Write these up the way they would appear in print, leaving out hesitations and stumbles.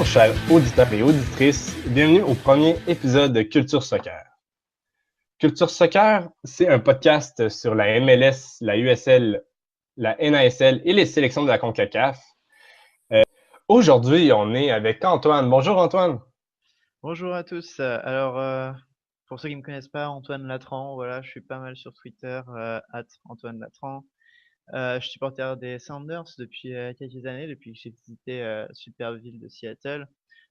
Bonjour, chers auditeurs et auditrices. Bienvenue au premier épisode de Culture Soccer. Culture Soccer, c'est un podcast sur la MLS, la USL, la NASL et les sélections de la CONCACAF. Aujourd'hui, on est avec Antoine. Bonjour, Antoine. Bonjour à tous. Pour ceux qui ne me connaissent pas, Antoine Latran, voilà, je suis pas mal sur Twitter, @Antoine Latran. Je suis supporter des Sounders depuis quelques années, depuis que j'ai visité la super ville de Seattle.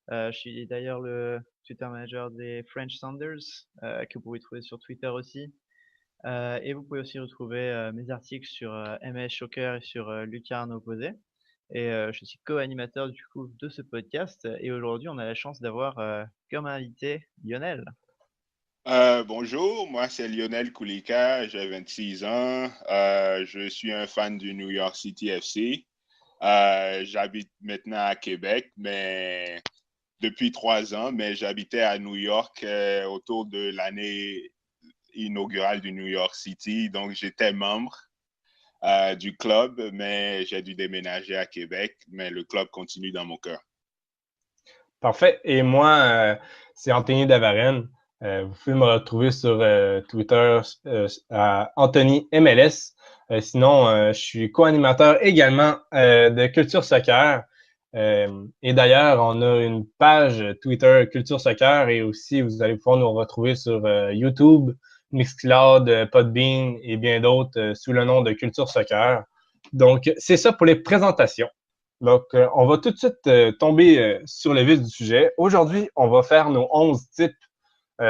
Je suis d'ailleurs le Twitter manager des French Sounders, que vous pouvez trouver sur Twitter aussi. Et vous pouvez aussi retrouver mes articles sur MS Shocker et sur Lucarne Opposé. Et je suis co-animateur du coup de ce podcast. Et aujourd'hui, on a la chance d'avoir comme invité Lionel. Bonjour, moi c'est Lionel Koulika, j'ai 26 ans, je suis un fan du New York City FC. J'habite maintenant à Québec, mais depuis 3 ans, mais j'habitais à New York autour de l'année inaugurale du New York City, donc j'étais membre du club, mais j'ai dû déménager à Québec, mais le club continue dans mon cœur. Parfait. Et moi, c'est Anthony Davarenne. Vous pouvez me retrouver sur Twitter à Anthony MLS. Sinon, je suis co-animateur également de Culture Soccer. Et d'ailleurs, on a une page Twitter Culture Soccer et aussi vous allez pouvoir nous retrouver sur YouTube, Mixcloud, Podbean et bien d'autres sous le nom de Culture Soccer. Donc, c'est ça pour les présentations. Donc, on va tout de suite tomber sur le vif du sujet. Aujourd'hui, on va faire nos 11 types,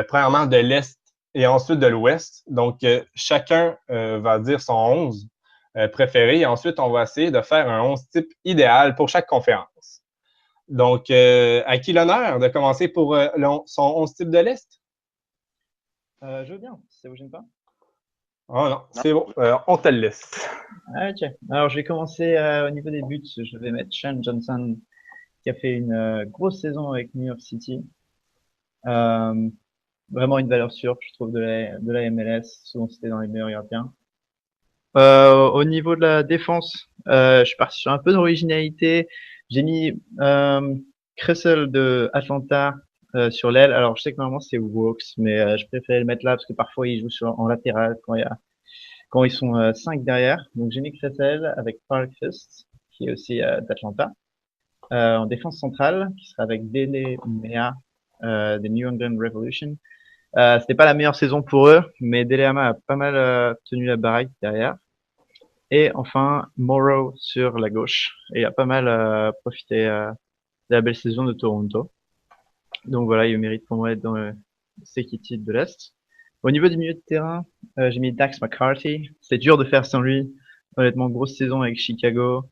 premièrement de l'Est et ensuite de l'Ouest. Donc, chacun va dire son 11 préféré et ensuite, on va essayer de faire un 11 type idéal pour chaque conférence. Donc, à qui l'honneur de commencer pour son 11 type de l'Est? Je veux bien, si ça vous gêne pas. Oh non, c'est bon, on te le laisse. Ah, ok. Alors, je vais commencer au niveau des buts. Je vais mettre Shane Johnson, qui a fait une grosse saison avec New York City. Euh, Vraiment une valeur sûre, je trouve, de la MLS. Souvent, c'était dans les meilleurs gardiens. Au niveau de la défense, je suis parti sur un peu d'originalité. J'ai mis Kressel de Atlanta sur l'aile. Alors, je sais que normalement c'est Walks, mais je préférais le mettre là parce que parfois il joue en latéral quand ils sont 5 derrière. Donc, j'ai mis Kressel avec Parkhurst, qui est aussi d'Atlanta. En défense centrale, qui sera avec Dele Mea des New England Revolution. C'était pas la meilleure saison pour eux, mais Deleama a pas mal tenu la baraque derrière. Et enfin, Morrow sur la gauche. Et il a pas mal profité de la belle saison de Toronto. Donc voilà, il mérite pour moi d'être dans le Seki titre de l'Est. Au niveau du milieu de terrain, j'ai mis Dax McCarthy. C'est dur de faire sans lui. Honnêtement, grosse saison avec Chicago.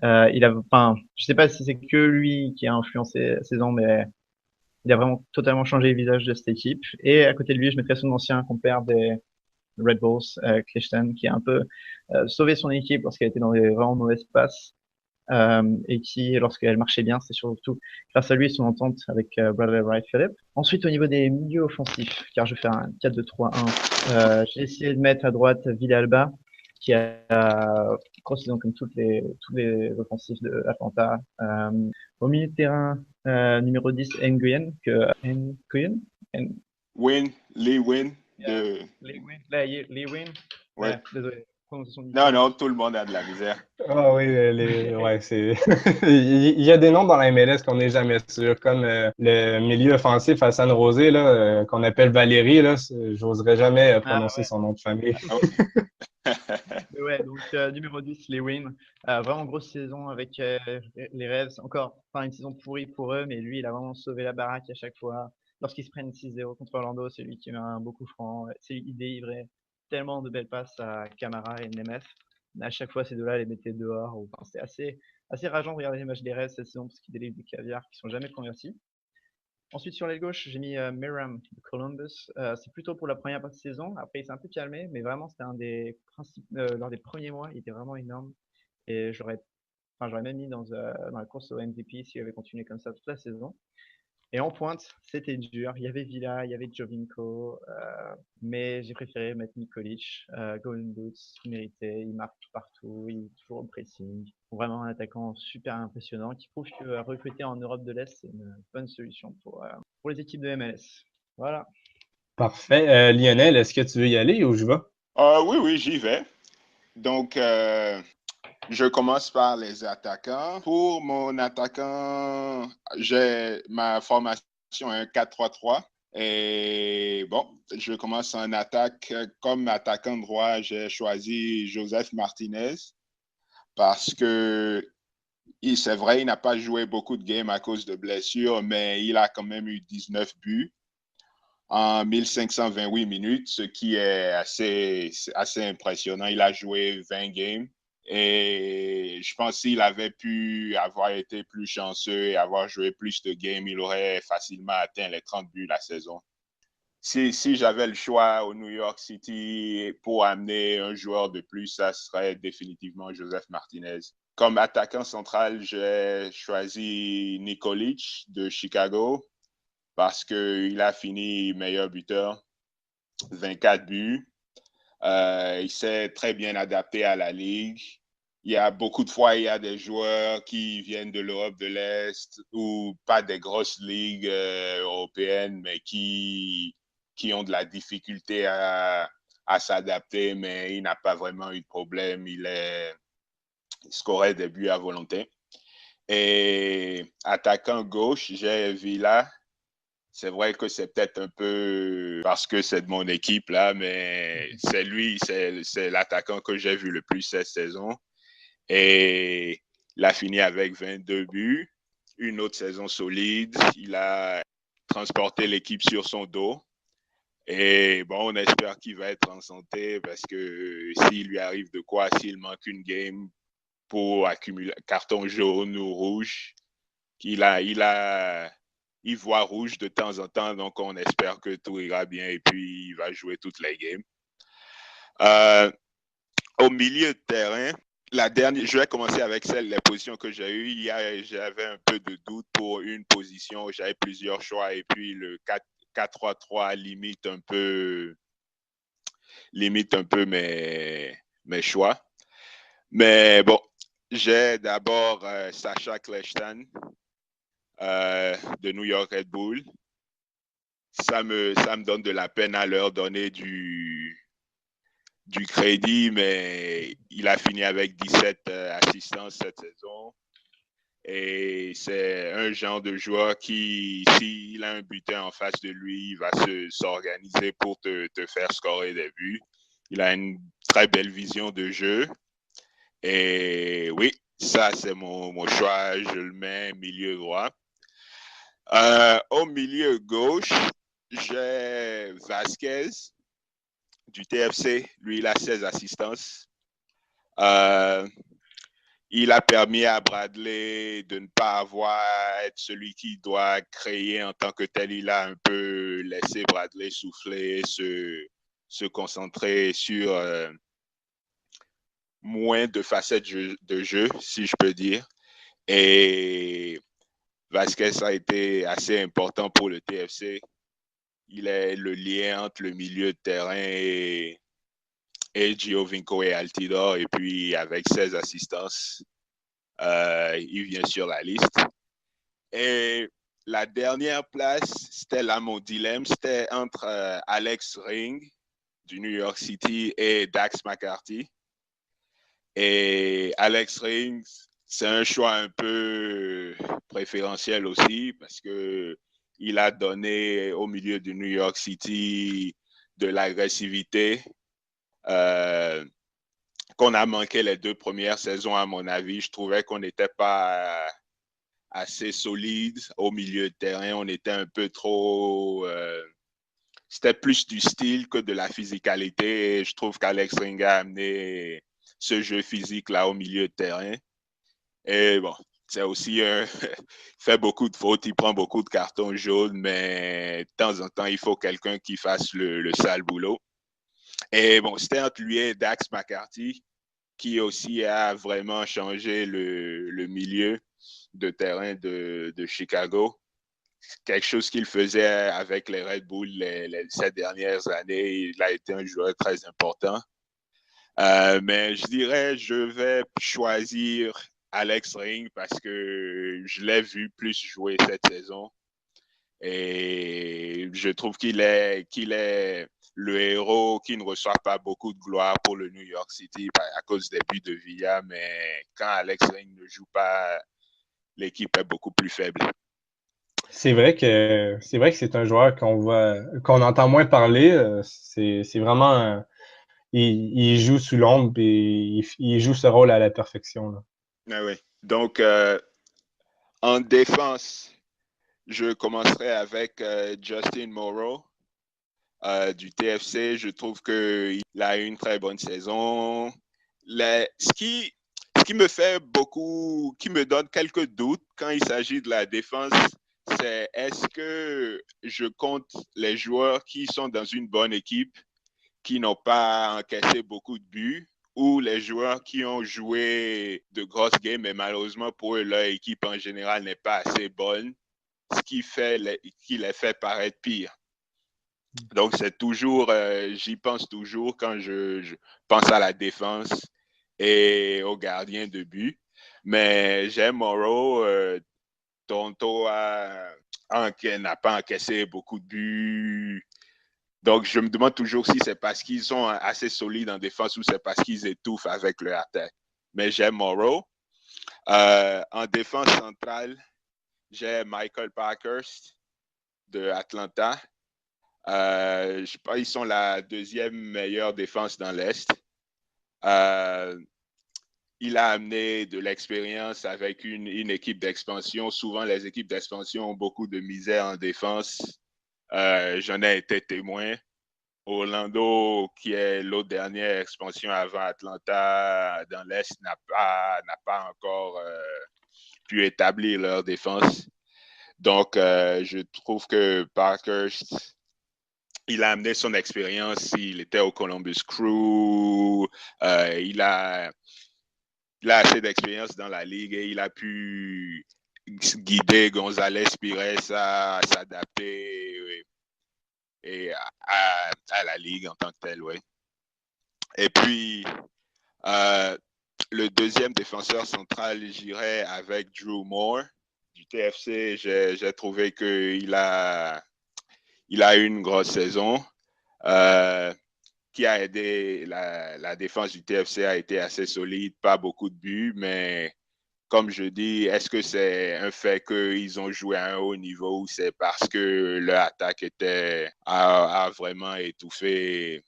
Enfin, je sais pas si c'est que lui qui a influencé la saison, mais il a vraiment totalement changé le visage de cette équipe. Et à côté de lui, je mettrais son ancien compère des Red Bulls, Clifton, qui a un peu sauvé son équipe lorsqu'elle était dans des vraiment mauvaises passes. Et qui, lorsqu'elle marchait bien, c'est surtout grâce à lui et son entente avec Bradley Wright Phillip. Ensuite, au niveau des milieux offensifs, car je vais faire un 4-2-3-1, j'ai essayé de mettre à droite Villalba, qui a grosse saison comme tous les offensifs de Atlanta. Au milieu de terrain, numéro 10, Nguyen, Nguyen? Lee Win Yeah. de... Lee Win. Ouais. Désolé, prononciation Non, différente. non, tout le monde a de la misère. Ah oui, ouais, c'est. Il y a des noms dans la MLS qu'on n'est jamais sûr, comme le milieu offensif à San Jose, là, qu'on appelle Valérie, là, j'oserais jamais Ah prononcer ouais. son nom de famille. Ah Mais ouais, donc numéro 10, les Win. Vraiment grosse saison avec les Revs. Encore, enfin une saison pourrie pour eux, mais lui, il a vraiment sauvé la baraque à chaque fois. Lorsqu'ils se prennent 6-0 contre Orlando, c'est lui qui met un beau coup franc. C'est lui qui délivrait tellement de belles passes à Camara et Nemeth. Mais à chaque fois, ces deux-là les mettaient dehors. Enfin, c'était assez rageant de regarder les matchs des Revs cette saison parce qu'ils délivrent des caviars qui sont jamais convertis. Ensuite, sur l'aile gauche, j'ai mis Miram de Columbus. C'est plutôt pour la première partie de saison. Après, il s'est un peu calmé, mais vraiment, c'était un des principes. Lors des premiers mois, il était vraiment énorme. Et j'aurais même mis dans la course au MVP s'il avait continué comme ça toute la saison. Et en pointe, c'était dur. Il y avait Villa, il y avait Jovinko, mais j'ai préféré mettre Nikolic. Golden Boots, mérité, il marque partout, il est toujours au pressing. Vraiment un attaquant super impressionnant qui prouve que recruter en Europe de l'Est, c'est une bonne solution pour les équipes de MLS. Voilà. Parfait. Lionel, est-ce que tu veux y aller ou je vais? Oui, oui, j'y vais. Donc, je commence par les attaquants. Pour mon attaquant, j'ai ma formation un 4-3-3. Et bon, je commence en attaque. Comme attaquant droit, j'ai choisi Joseph Martinez parce que c'est vrai, il n'a pas joué beaucoup de games à cause de blessures, mais il a quand même eu 19 buts en 1528 minutes, ce qui est assez impressionnant. Il a joué 20 games. Et je pense qu'il avait pu avoir été plus chanceux et avoir joué plus de games, il aurait facilement atteint les 30 buts la saison. Si j'avais le choix au New York City pour amener un joueur de plus, ça serait définitivement Joseph Martinez. Comme attaquant central, j'ai choisi Nikolic de Chicago parce qu'il a fini meilleur buteur, 24 buts. Il s'est très bien adapté à la ligue. Il y a beaucoup de fois, il y a des joueurs qui viennent de l'Europe de l'Est ou pas des grosses ligues européennes, mais qui ont de la difficulté à s'adapter, mais il n'a pas vraiment eu de problème. Il scorait des buts à volonté. Et attaquant gauche, j'ai Villa. C'est vrai que c'est peut-être un peu parce que c'est de mon équipe, là, mais c'est lui, c'est l'attaquant que j'ai vu le plus cette saison. Et il a fini avec 22 buts, une autre saison solide. Il a transporté l'équipe sur son dos. Et bon, on espère qu'il va être en santé parce que s'il lui arrive de quoi, s'il manque une game pour accumuler carton jaune ou rouge, il voit rouge de temps en temps, donc on espère que tout ira bien et puis il va jouer toutes les games. Au milieu de terrain, je vais commencer avec les positions que j'ai eues. J'avais un peu de doute pour une position, j'avais plusieurs choix et puis le 4-3-3 limite un peu mes choix. Mais bon, j'ai d'abord Sacha Kljestan de New York Red Bull. Ça me donne de la peine à leur donner du crédit, mais il a fini avec 17 assistances cette saison. Et c'est un genre de joueur qui, s'il a un butin en face de lui, il va s'organiser pour te faire scorer des buts. Il a une très belle vision de jeu. Et oui, ça, c'est mon choix. Je le mets milieu droit. Au milieu gauche, j'ai Vasquez du TFC. Lui, il a 16 assistances. Il a permis à Bradley de ne pas être celui qui doit créer en tant que tel. Il a un peu laissé Bradley souffler, se concentrer sur moins de facettes de jeu, si je peux dire. Et Vasquez a été assez important pour le TFC. Il est le lien entre le milieu de terrain et Giovinco et Altidore. Et puis, avec 16 assistances, il vient sur la liste. Et la dernière place, c'était là mon dilemme. C'était entre Alex Ring du New York City et Dax McCarty. Et Alex Ring, c'est un choix un peu préférentiel aussi parce que il a donné au milieu du New York City de l'agressivité qu'on a manqué les 2 premières saisons, à mon avis. Je trouvais qu'on n'était pas assez solide au milieu de terrain. On était un peu trop... c'était plus du style que de la physicalité. Et je trouve qu'Alex Ring a amené ce jeu physique-là au milieu de terrain. Et bon, c'est aussi fait beaucoup de fautes, il prend beaucoup de cartons jaunes, mais de temps en temps, il faut quelqu'un qui fasse le sale boulot. Et bon, c'était entre lui et Dax McCarty, qui aussi a vraiment changé le milieu de terrain de Chicago. quelque chose qu'il faisait avec les Red Bull ces dernières années. Il a été un joueur très important. Mais je dirais, je vais choisir Alex Ring parce que je l'ai vu plus jouer cette saison. Et je trouve qu'il est le héros qui ne reçoit pas beaucoup de gloire pour le New York City à cause des buts de Villa. Mais quand Alex Ring ne joue pas, l'équipe est beaucoup plus faible. C'est vrai que c'est un joueur qu'on entend moins parler. C'est vraiment il joue sous l'ombre et il joue ce rôle à la perfection, là. Ah oui. Donc, en défense, je commencerai avec Justin Morrow du TFC. Je trouve qu'il a eu une très bonne saison. Ce qui me donne quelques doutes quand il s'agit de la défense, c'est est-ce que je compte les joueurs qui sont dans une bonne équipe, qui n'ont pas encaissé beaucoup de buts, ou les joueurs qui ont joué de grosses games, mais malheureusement pour eux, leur équipe en général n'est pas assez bonne, ce qui les fait paraître pires. Donc, c'est toujours, j'y pense toujours quand je pense à la défense et aux gardiens de but. Mais j'aime Morrow. Toronto n'a pas encaissé beaucoup de buts. Donc, je me demande toujours si c'est parce qu'ils sont assez solides en défense ou c'est parce qu'ils étouffent avec leur attaque. Mais j'aime Morrow. En défense centrale, j'ai Michael Parkhurst de Atlanta. Je pense qu'ils sont la deuxième meilleure défense dans l'Est. Il a amené de l'expérience avec une équipe d'expansion. Souvent, les équipes d'expansion ont beaucoup de misère en défense. J'en ai été témoin. Orlando, qui est l'autre dernière expansion avant Atlanta dans l'Est, n'a pas encore pu établir leur défense. Donc, je trouve que Parkhurst, il a amené son expérience. Il était au Columbus Crew. Il a assez d'expérience dans la ligue et il a pu guider González Pires à s'adapter et à la ligue en tant que telle, oui. Et puis, le deuxième défenseur central, j'irais avec Drew Moore du TFC. J'ai trouvé qu'il a eu une grosse saison qui a aidé la défense du TFC a été assez solide, pas beaucoup de buts, mais comme je dis, est-ce que c'est un fait qu'ils ont joué à un haut niveau ou c'est parce que leur attaque a vraiment étouffé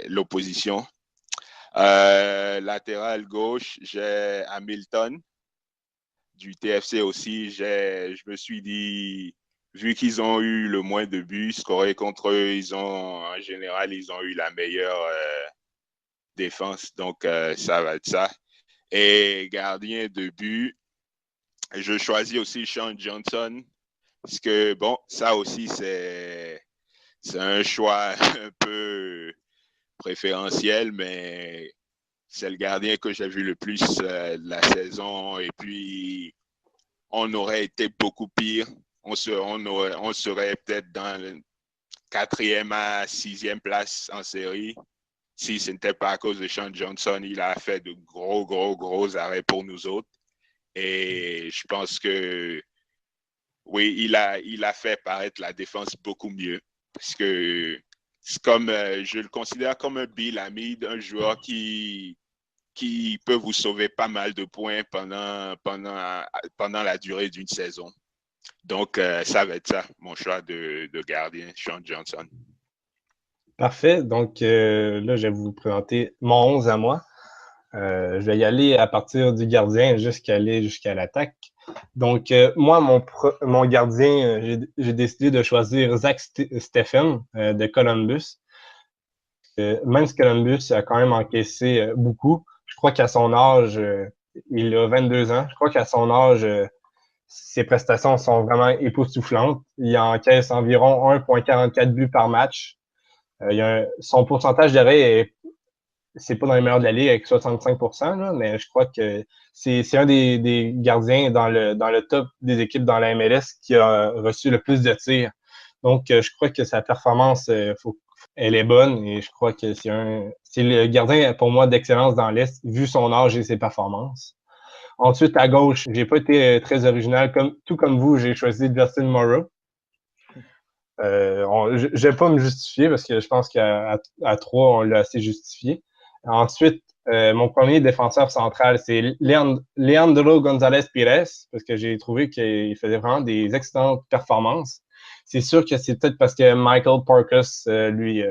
l'opposition? Latéral gauche, j'ai Hamilton du TFC aussi. Je me suis dit, vu qu'ils ont eu le moins de buts scorés contre eux, en général, ils ont eu la meilleure défense. Donc, ça va être ça. Et gardien de but, je choisis aussi Sean Johnson. Parce que, bon, ça aussi, c'est un choix un peu préférentiel, mais c'est le gardien que j'ai vu le plus de la saison. Et puis, on aurait été beaucoup pire. On serait peut-être dans la 4e à 6e place en série. Si ce n'était pas à cause de Sean Johnson, il a fait de gros arrêts pour nous autres. Et je pense que, oui, il a fait paraître la défense beaucoup mieux. Parce que je le considère comme un Bill Hamid, un joueur qui peut vous sauver pas mal de points pendant la durée d'une saison. Donc, ça va être ça, mon choix de gardien, Sean Johnson. Parfait. Donc, là, je vais vous présenter mon 11 à moi. Je vais y aller à partir du gardien jusqu'à l'attaque. Donc, moi, mon gardien, j'ai décidé de choisir Zach Steffen de Columbus. Même si Columbus a quand même encaissé beaucoup, je crois qu'à son âge, il a 22 ans, je crois qu'à son âge, ses prestations sont vraiment époustouflantes. Il encaisse environ 1,44 buts par match. Son pourcentage d'arrêt c'est pas dans les meilleurs de la ligue avec 65%, là, mais je crois que c'est un des gardiens dans le top des équipes dans la MLS qui a reçu le plus de tirs. Donc, je crois que sa performance, elle est bonne et je crois que c'est le gardien, pour moi, d'excellence dans l'Est, vu son âge et ses performances. Ensuite, à gauche, j'ai pas été très original. Tout comme vous, j'ai choisi Justin Morrow. Je vais pas me justifier parce que je pense qu'à 3, on l'a assez justifié. Ensuite, mon premier défenseur central, c'est Leandro González Pires, parce que j'ai trouvé qu'il faisait vraiment des excellentes performances. C'est sûr que c'est peut-être parce que Michael Parkus lui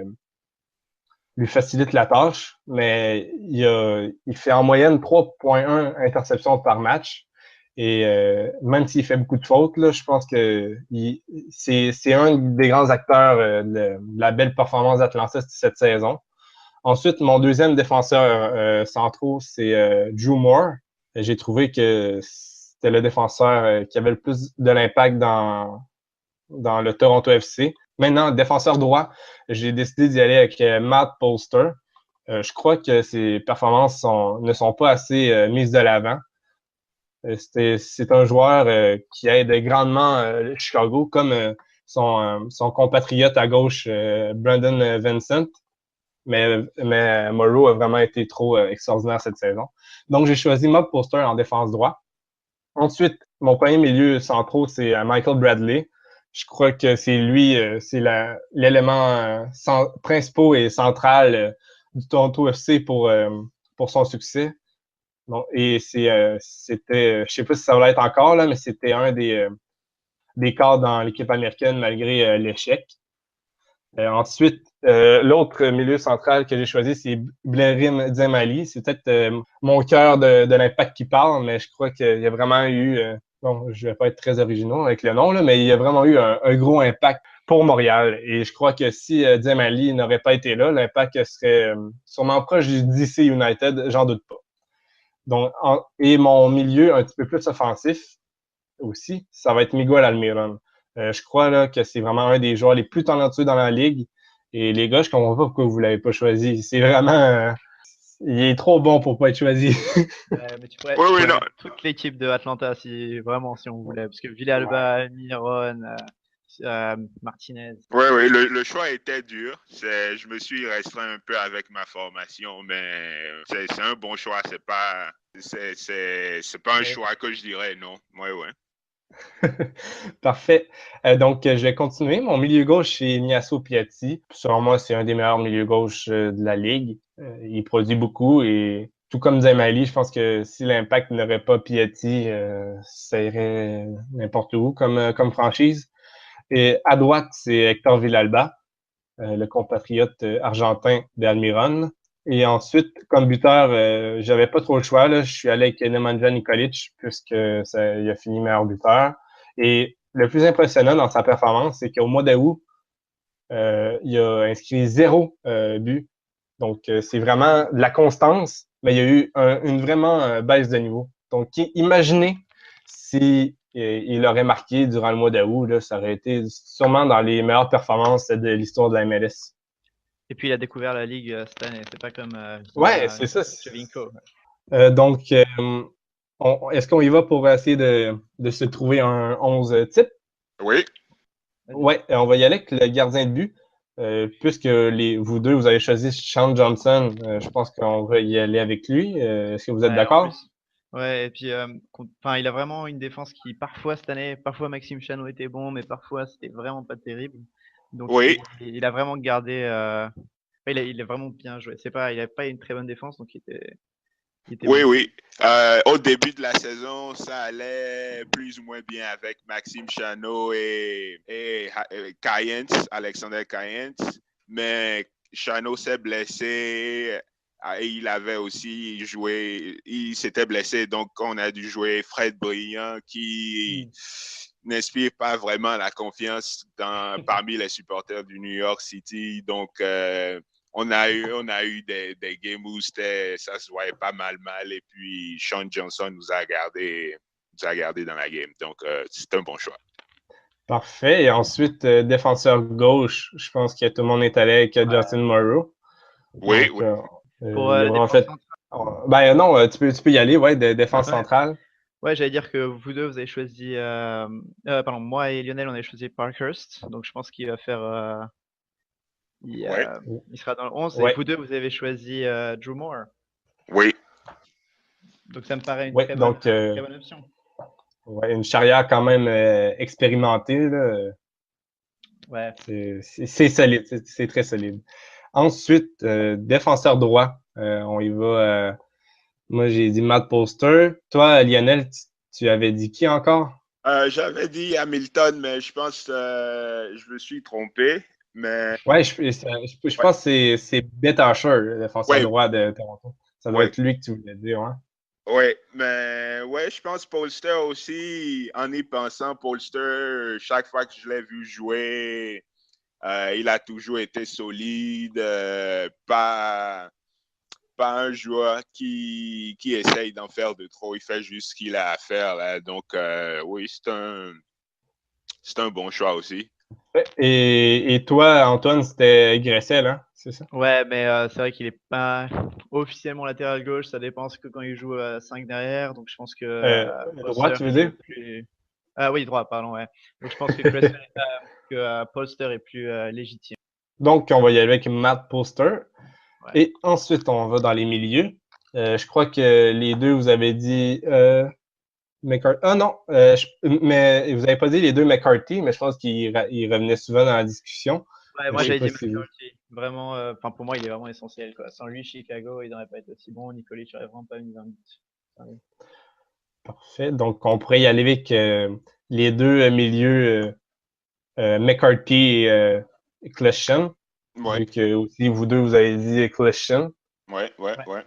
facilite la tâche, mais il fait en moyenne 3,1 interceptions par match. Et même s'il fait beaucoup de fautes, là, je pense que c'est un des grands acteurs de la belle performance d'Atlanta cette saison. Ensuite, mon deuxième défenseur central, c'est Drew Moore. J'ai trouvé que c'était le défenseur qui avait le plus de l'impact dans le Toronto FC. Maintenant, défenseur droit, j'ai décidé d'y aller avec Matt Polster. Je crois que ses performances ne sont pas assez mises de l'avant. C'est un joueur qui aide grandement Chicago, comme son compatriote à gauche, Brandon Vincent. Mais Morrow a vraiment été trop extraordinaire cette saison. Donc, j'ai choisi Matt Polster en défense droit. Ensuite, mon premier milieu central, c'est Michael Bradley. Je crois que c'est lui, c'est l'élément principal et central du Toronto FC pour son succès. Bon, et c'était, je sais pas si ça va l'être encore, là, mais c'était un des cadres dans l'équipe américaine malgré l'échec. Ensuite, l'autre milieu central que j'ai choisi, c'est Blerim Dzemali. C'est peut-être mon cœur de l'impact qui parle, mais je crois qu'il y a vraiment eu, bon, je vais pas être très original avec le nom, là, mais il y a vraiment eu un gros impact pour Montréal. Et je crois que si Dzemali n'aurait pas été là, l'impact serait sûrement proche du DC United, j'en doute pas. Donc, et mon milieu un petit peu plus offensif aussi, ça va être Miguel Almiron. Je crois là, que c'est vraiment un des joueurs les plus talentueux dans la ligue. Et les gars, je comprends pas pourquoi vous l'avez pas choisi. C'est vraiment... il est trop bon pour pas être choisi. Mais tu pourrais mettre toute l'équipe de Atlanta si on voulait. Parce que Villalba, Almiron, Martinez. Oui, le choix était dur. Je me suis restreint un peu avec ma formation, mais c'est un bon choix. C'est pas un choix que je dirais non. Oui. Parfait. Donc, je vais continuer. Mon milieu gauche, c'est Ignacio Piatti. Selon moi, c'est un des meilleurs milieux gauche de la ligue. Il produit beaucoup et tout comme Dzemali, je pense que si l'Impact n'aurait pas Piatti, ça irait n'importe où comme franchise. Et à droite, c'est Hector Villalba, le compatriote argentin d'Almiron. Et ensuite, comme buteur, j'avais pas trop le choix. Là. Je suis allé avec Nemanja Nikolic puisque il a fini meilleur buteur. Et le plus impressionnant dans sa performance, c'est qu'au mois d'août, il a inscrit 0 but. Donc, c'est vraiment de la constance, mais il y a eu une vraiment baisse de niveau. Donc, imaginez si il aurait marqué durant le mois d'août, là, ça aurait été sûrement dans les meilleures performances de l'histoire de la MLS. Et puis il a découvert la ligue cette année, c'est pas comme ouais, c'est ça. Chevinko. Donc, est-ce qu'on y va pour essayer de se trouver un 11 type? Oui. Oui, on va y aller avec le gardien de but. Puisque vous deux, vous avez choisi Sean Johnson, je pense qu'on va y aller avec lui. Est-ce que vous êtes d'accord? Ouais, et puis il a vraiment une défense qui, parfois cette année, parfois Maxime Chano était bon, mais parfois c'était vraiment pas terrible. Donc oui. il a vraiment gardé, il a vraiment bien joué. Il avait pas une très bonne défense, donc il était oui, bon. Oui. Au début de la saison, ça allait plus ou moins bien avec Maxime Chano et Alexander Cayens, mais Chano s'est blessé. Et il avait aussi joué, il s'était blessé, donc on a dû jouer Fred Brillant qui n'inspire pas vraiment la confiance parmi les supporters du New York City. Donc, on a eu des games où ça se voyait pas mal, et puis Sean Johnson nous a gardé dans la game. Donc, c'est un bon choix. Parfait. Et ensuite, défenseur gauche, je pense que tout le monde est allé avec Justin Morrow. Oui, donc, oui. Pour Il a la vraiment défense fait. centrale. Ben non, tu peux y aller, ouais, de défense Ouais. centrale. Ouais, j'allais dire que vous deux, vous avez choisi. Pardon, moi et Lionel, on avait choisi Parkhurst. Donc je pense qu'il va faire. Il, Ouais, il sera dans le 11. Et Ouais, vous deux, vous avez choisi Drew Moore. oui, Donc ça me paraît une ouais, donc très bonne option. ouais, une charrière quand même expérimentée, là. Ouais. C'est solide, c'est très solide. Ensuite, défenseur droit, on y va. Moi, j'ai dit Matt Polster. Toi, Lionel, tu avais dit qui encore? J'avais dit Hamilton, mais je pense que je me suis trompé. Mais Ouais, je ouais, pense que c'est Brett Usher, le défenseur ouais, droit de Toronto. Ça doit ouais, être lui que tu voulais dire, hein? ouais. Mais ouais, je pense Polster aussi, en y pensant, Polster, chaque fois que je l'ai vu jouer, il a toujours été solide, pas un joueur qui essaye d'en faire de trop. Il fait juste ce qu'il a à faire, là. Donc, oui, c'est un bon choix aussi. Et toi, Antoine, c'était Gressel, hein? C'est ça? Ouais, mais c'est vrai qu'il est pas officiellement latéral gauche. Ça dépend que quand il joue à 5 derrière. Donc je pense que Droit, Polster tu veux est dire? plus. Ah oui, droit, pardon, ouais. Donc je pense que Cresswell, Polster est plus légitime. Donc, on va y aller avec Matt Polster. Ouais. Et ensuite, on va dans les milieux. Je crois que les deux, vous avez dit McCarthy. Ah non, mais vous n'avez pas dit les deux McCarthy, mais je pense qu'il revenait souvent dans la discussion. Ouais, Je moi sais j'avais pas dit si vous. McCarthy. Vraiment, enfin pour moi il est vraiment essentiel quoi. Sans lui, Chicago, il n'aurait pas été aussi bon. Nikolic n'aurait vraiment pas mis un but. Parfait. Donc, on pourrait y aller avec les deux milieux McCarthy et Kleshchen, Ouais, vu que aussi vous deux, vous avez dit Kleshchen. ouais, ouais, Ouais. ouais.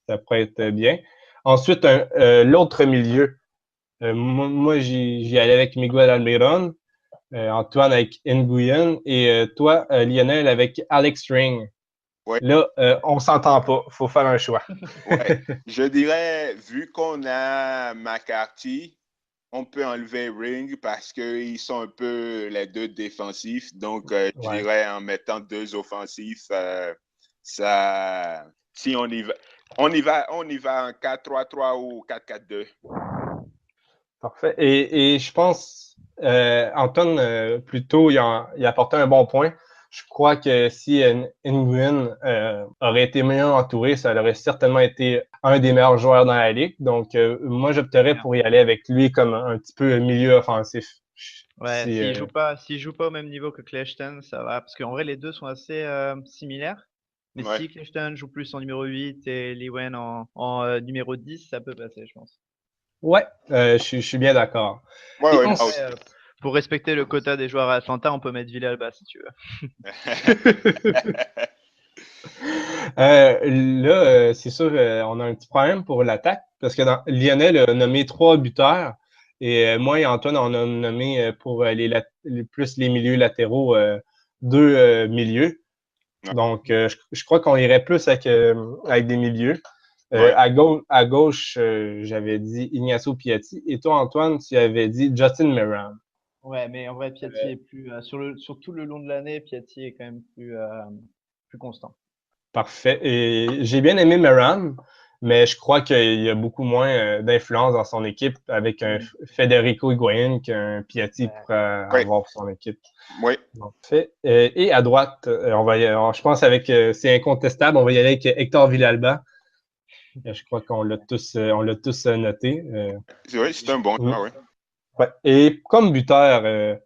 Ça pourrait être bien. Ensuite, l'autre milieu. Moi, j'y allais avec Miguel Almiron, Antoine avec Nguyen et toi, Lionel, avec Alex Ring. Ouais, Là, on s'entend pas. Faut faire un choix. ouais. Je dirais, vu qu'on a McCarthy, on peut enlever Ring parce qu'ils sont un peu les deux défensifs. Donc, je Ouais. dirais en mettant deux offensifs, ça, si on y va en 4-3-3 ou 4-4-2. Parfait. Et je pense, Antoine, plutôt, il a apporté un bon point. Je crois que si Nguyen aurait été mieux entouré, ça aurait certainement été un des meilleurs joueurs dans la ligue. Donc, moi, j'opterais pour y aller avec lui comme un petit peu milieu offensif. Ouais, Si, s'il joue pas au même niveau que Kleshten, ça va. Parce qu'en vrai, les deux sont assez similaires. Mais Ouais, si Kleshten joue plus en numéro 8 et Liwen en numéro 10, ça peut passer, je pense. ouais, je suis bien d'accord. ouais, Et ouais, moi Après, aussi. pour respecter le quota des joueurs à Atlanta, on peut mettre Villalba si tu veux. Là, c'est sûr, on a un petit problème pour l'attaque parce que Lionel a nommé 3 buteurs et moi et Antoine, on a nommé pour plus les milieux latéraux 2 milieux. Donc, je crois qu'on irait plus avec des milieux. Ouais. À gauche, j'avais dit Ignacio Piatti et toi, Antoine, tu avais dit Justin Meram. Ouais, mais en vrai, Piatti est plus sur tout le long de l'année, Piatti est quand même plus constant. Parfait. Et j'ai bien aimé Meram, mais je crois qu'il y a beaucoup moins d'influence dans son équipe avec un Mm. Federico Higuaín qu'un Piatti Ouais. pourrait Ouais, avoir pour son équipe. ouais. Parfait. Et à droite, je pense c'est incontestable, on va y aller avec Hector Villalba. Je crois on l'a tous noté. C'est un bon choix, ouais. Ouais. Et comme buteur,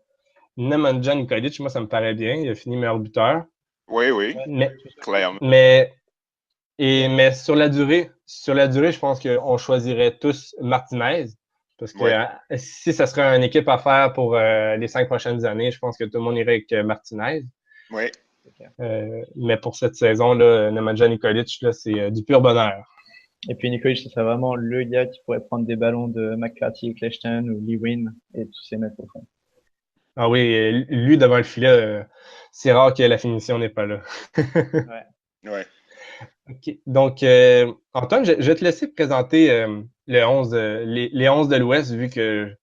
Nemanja Nikolic, moi ça me paraît bien. Il a fini meilleur buteur. Oui, oui, Ouais, Mais, tout à fait. clairement. mais mais sur la durée, je pense qu'on choisirait tous Martinez. Parce que Ouais, si ça serait une équipe à faire pour les 5 prochaines années, je pense que tout le monde irait avec Martinez. ouais. C'est clair. Mais pour cette saison-là, Nemanja Nikolic, là, c'est du pur bonheur. Et puis Nikolic, ça serait vraiment le gars qui pourrait prendre des ballons de McCarthy, Kleshten ou Lewin et tous ces mettre au fond. Ah oui, lui devant le filet, c'est rare que la finition n'est pas là. Ouais. Ouais. OK. Donc, Antoine, je vais te laisser présenter les 11 de l'Ouest, vu que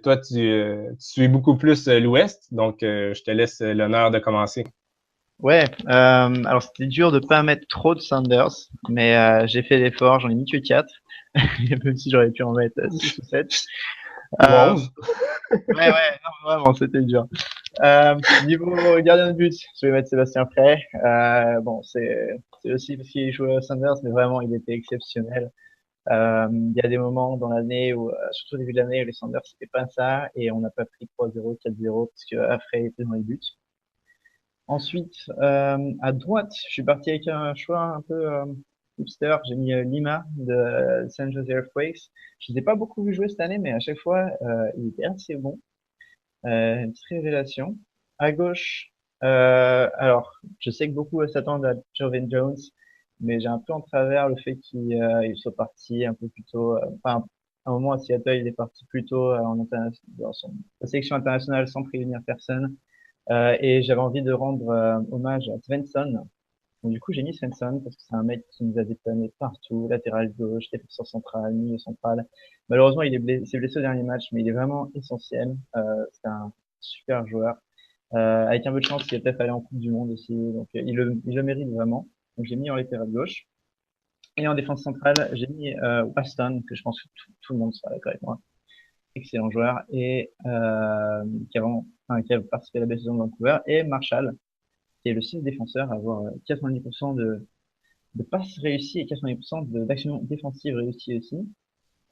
toi, tu suis beaucoup plus l'Ouest. Donc, je te laisse l'honneur de commencer. Ouais, alors c'était dur de pas mettre trop de Sanders, mais j'ai fait l'effort, j'en ai mis que 4, même si j'aurais pu en mettre 6 ou 7. Ou Euh, 11. ouais, non, vraiment, c'était dur. Niveau gardien de but, je vais mettre Sébastien Frey. Bon, c'est aussi parce qu'il jouait à Sanders, mais vraiment, il était exceptionnel. Il y a des moments dans l'année où, surtout au début de l'année, où les Sanders, c'était pas ça, et on n'a pas pris 3-0, 4-0, parce que Frey était dans les buts. Ensuite, à droite, je suis parti avec un choix un peu hipster. J'ai mis Lima de San Jose Earthquakes. Je ne l'ai pas beaucoup vu jouer cette année, mais à chaque fois, il était assez bon. Une petite révélation. À gauche, alors, je sais que beaucoup s'attendent à Joven Jones, mais j'ai un peu en travers le fait qu'il soit parti un peu plus tôt. Enfin, à un moment à Seattle, il est parti plus tôt dans sa sélection internationale sans prévenir personne. Et j'avais envie de rendre hommage à Svensson. Donc, du coup, j'ai mis Svensson parce que c'est un mec qui nous a dépanné partout, latéral gauche, défenseur central, milieu central. Malheureusement, il s'est blessé au dernier match, mais il est vraiment essentiel. C'est un super joueur. Avec un peu de chance, il va peut-être aller en Coupe du Monde aussi. Donc, il le mérite vraiment. Donc, j'ai mis en latéral gauche. Et en défense centrale, j'ai mis Waston, que je pense que tout le monde sera d'accord avec moi. Excellent joueur. Et qui a participé à la belle saison de Vancouver. Et Marshall, qui est le seul défenseur à avoir 90% de passes réussies et 90% d'actions défensives réussies aussi.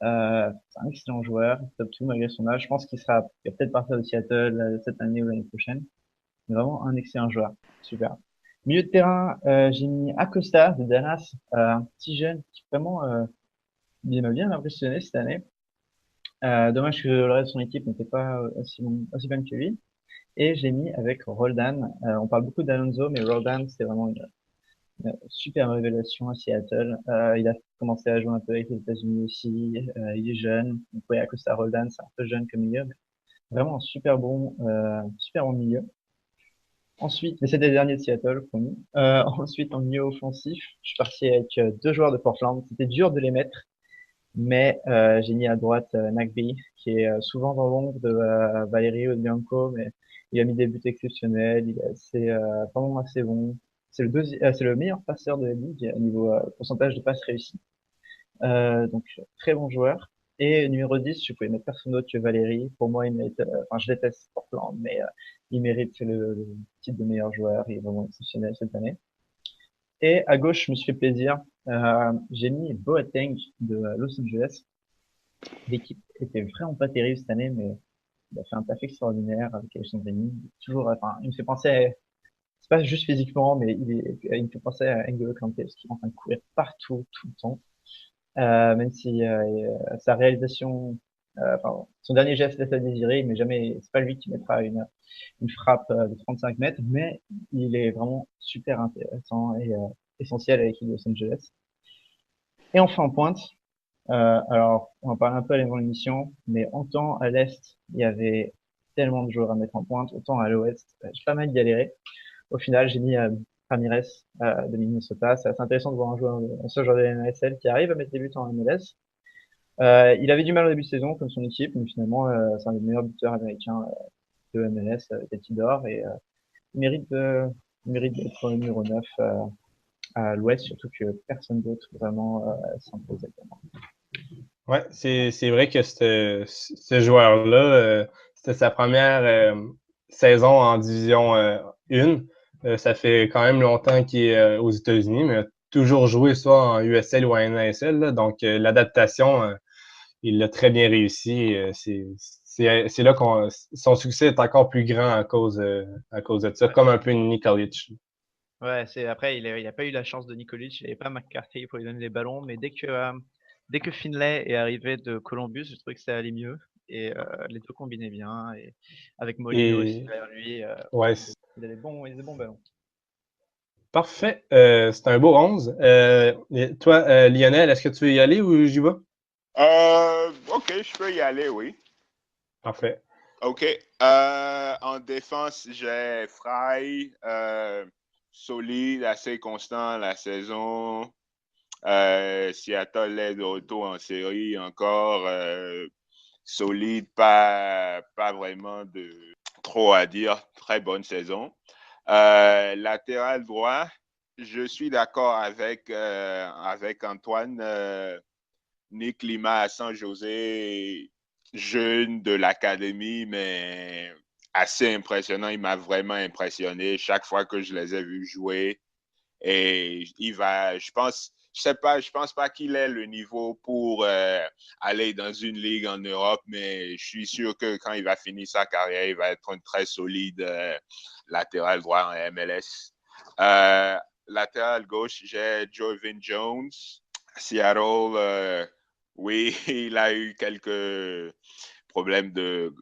C'est un excellent joueur, top tout malgré son âge. Je pense il va peut-être partir de Seattle cette année ou l'année prochaine. Mais vraiment un excellent joueur. Super. Milieu de terrain, j'ai mis Acosta de Dallas, un petit jeune qui vraiment il m'a bien impressionné cette année. Dommage que le reste de son équipe n'était pas aussi bonne que lui. Et j'ai mis avec Roldan. On parle beaucoup d'Alonso, mais Roldan, c'est vraiment une super révélation à Seattle. Il a commencé à jouer un peu avec les États-Unis aussi. Il est jeune. Donc, ouais, Acosta Roldan, c'est un peu jeune comme milieu, mais vraiment un super bon milieu. Ensuite, mais c'était le dernier de Seattle, promis. Ensuite, en milieu offensif, je suis parti avec deux joueurs de Portland. C'était dur de les mettre, mais j'ai mis à droite Nagby, qui est souvent dans l'ombre de Valerio Bianco, mais il a mis des buts exceptionnels. Il est vraiment assez bon. C'est le meilleur passeur de la ligue au niveau pourcentage de passes réussies. Donc très bon joueur. Et numéro 10, je pouvais mettre personne d'autre que Valérie. Pour moi, il mérite, enfin je déteste Portland, mais il mérite le titre de meilleur joueur. Il est vraiment exceptionnel cette année. Et à gauche, je me suis fait plaisir. J'ai mis Boateng de Los Angeles. L'équipe était vraiment pas terrible cette année, mais il a fait un taf extraordinaire avec Alexandre Green. Toujours, enfin, il me fait penser c'est pas juste physiquement, mais il me fait penser à N'Golo Kanté parce qu'il est en train de courir partout, tout le temps. Même si sa réalisation, enfin, son dernier geste laisse à désirer, mais jamais, c'est pas lui qui mettra une frappe de 35 mètres, mais il est vraiment super intéressant et essentiel avec Los Angeles. Et enfin en pointe, alors on en parle un peu avant l'émission, mais autant à l'Est, il y avait tellement de joueurs à mettre en pointe, autant à l'Ouest, j'ai pas mal galéré. Au final, j'ai mis Ramirez de Minnesota. C'est assez intéressant de voir un seul joueur de la NASL qui arrive à mettre des buts en MLS. Il avait du mal au début de saison, comme son équipe, mais finalement, c'est un des meilleurs buteurs américains de MLS, Tati d'Or, et il mérite d'être numéro 9 à l'Ouest, surtout que personne d'autre vraiment s'impose actuellement. Ouais, c'est vrai que ce joueur-là, c'était sa première saison en Division 1. Ça fait quand même longtemps qu'il est aux États-Unis, mais il a toujours joué soit en USL ou en NASL. Là. Donc, l'adaptation, il l'a très bien réussi. C'est là qu'on son succès est encore plus grand à cause de ça, Ouais, comme un peu Nikolic. ouais, après, il a pas eu la chance de Nikolic, il avait pas McCarthy pour lui donner les ballons, mais dès que Finlay est arrivé de Columbus, je trouvais que ça allait mieux. Et les deux combinaient bien. Et avec Molino aussi Et derrière lui, ouais, il a des bons ballons. parfait. C'est un beau 11. Et toi, Lionel, est-ce que tu veux y aller ou j'y vais? OK, je peux y aller, oui. Parfait. OK. En défense, j'ai Fry, solide, assez constant la saison. Seattle est de retour en série encore. Solide, pas vraiment de trop à dire. Très bonne saison. Latéral droit, je suis d'accord avec Antoine. Nick Lima à San José, jeune de l'académie, mais assez impressionnant. Il m'a vraiment impressionné chaque fois que je les ai vus jouer. Et je pense pas qu'il ait le niveau pour aller dans une ligue en Europe, mais je suis sûr que quand il va finir sa carrière, il va être un très solide latéral droit en MLS. Latéral gauche, j'ai Joevin Jones. Seattle, oui, il a eu quelques problèmes de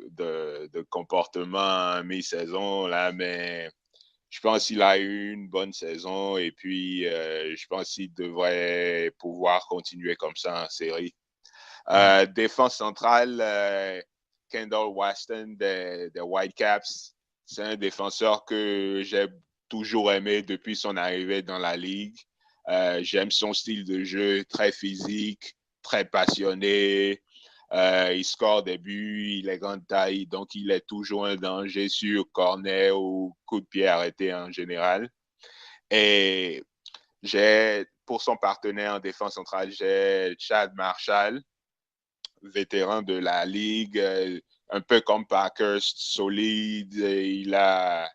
comportement en mi-saison, là, mais je pense qu'il a eu une bonne saison et puis je pense qu'il devrait pouvoir continuer comme ça en série. Défense centrale, Kendall Waston des Whitecaps, c'est un défenseur que j'ai toujours aimé depuis son arrivée dans la ligue. J'aime son style de jeu, très physique, très passionné. Il score des buts, il est grande taille, donc il est toujours un danger sur corner ou coup de pied arrêté en général. Et pour son partenaire en défense centrale, j'ai Chad Marshall, vétéran de la ligue, un peu comme Parkhurst, solide. Il a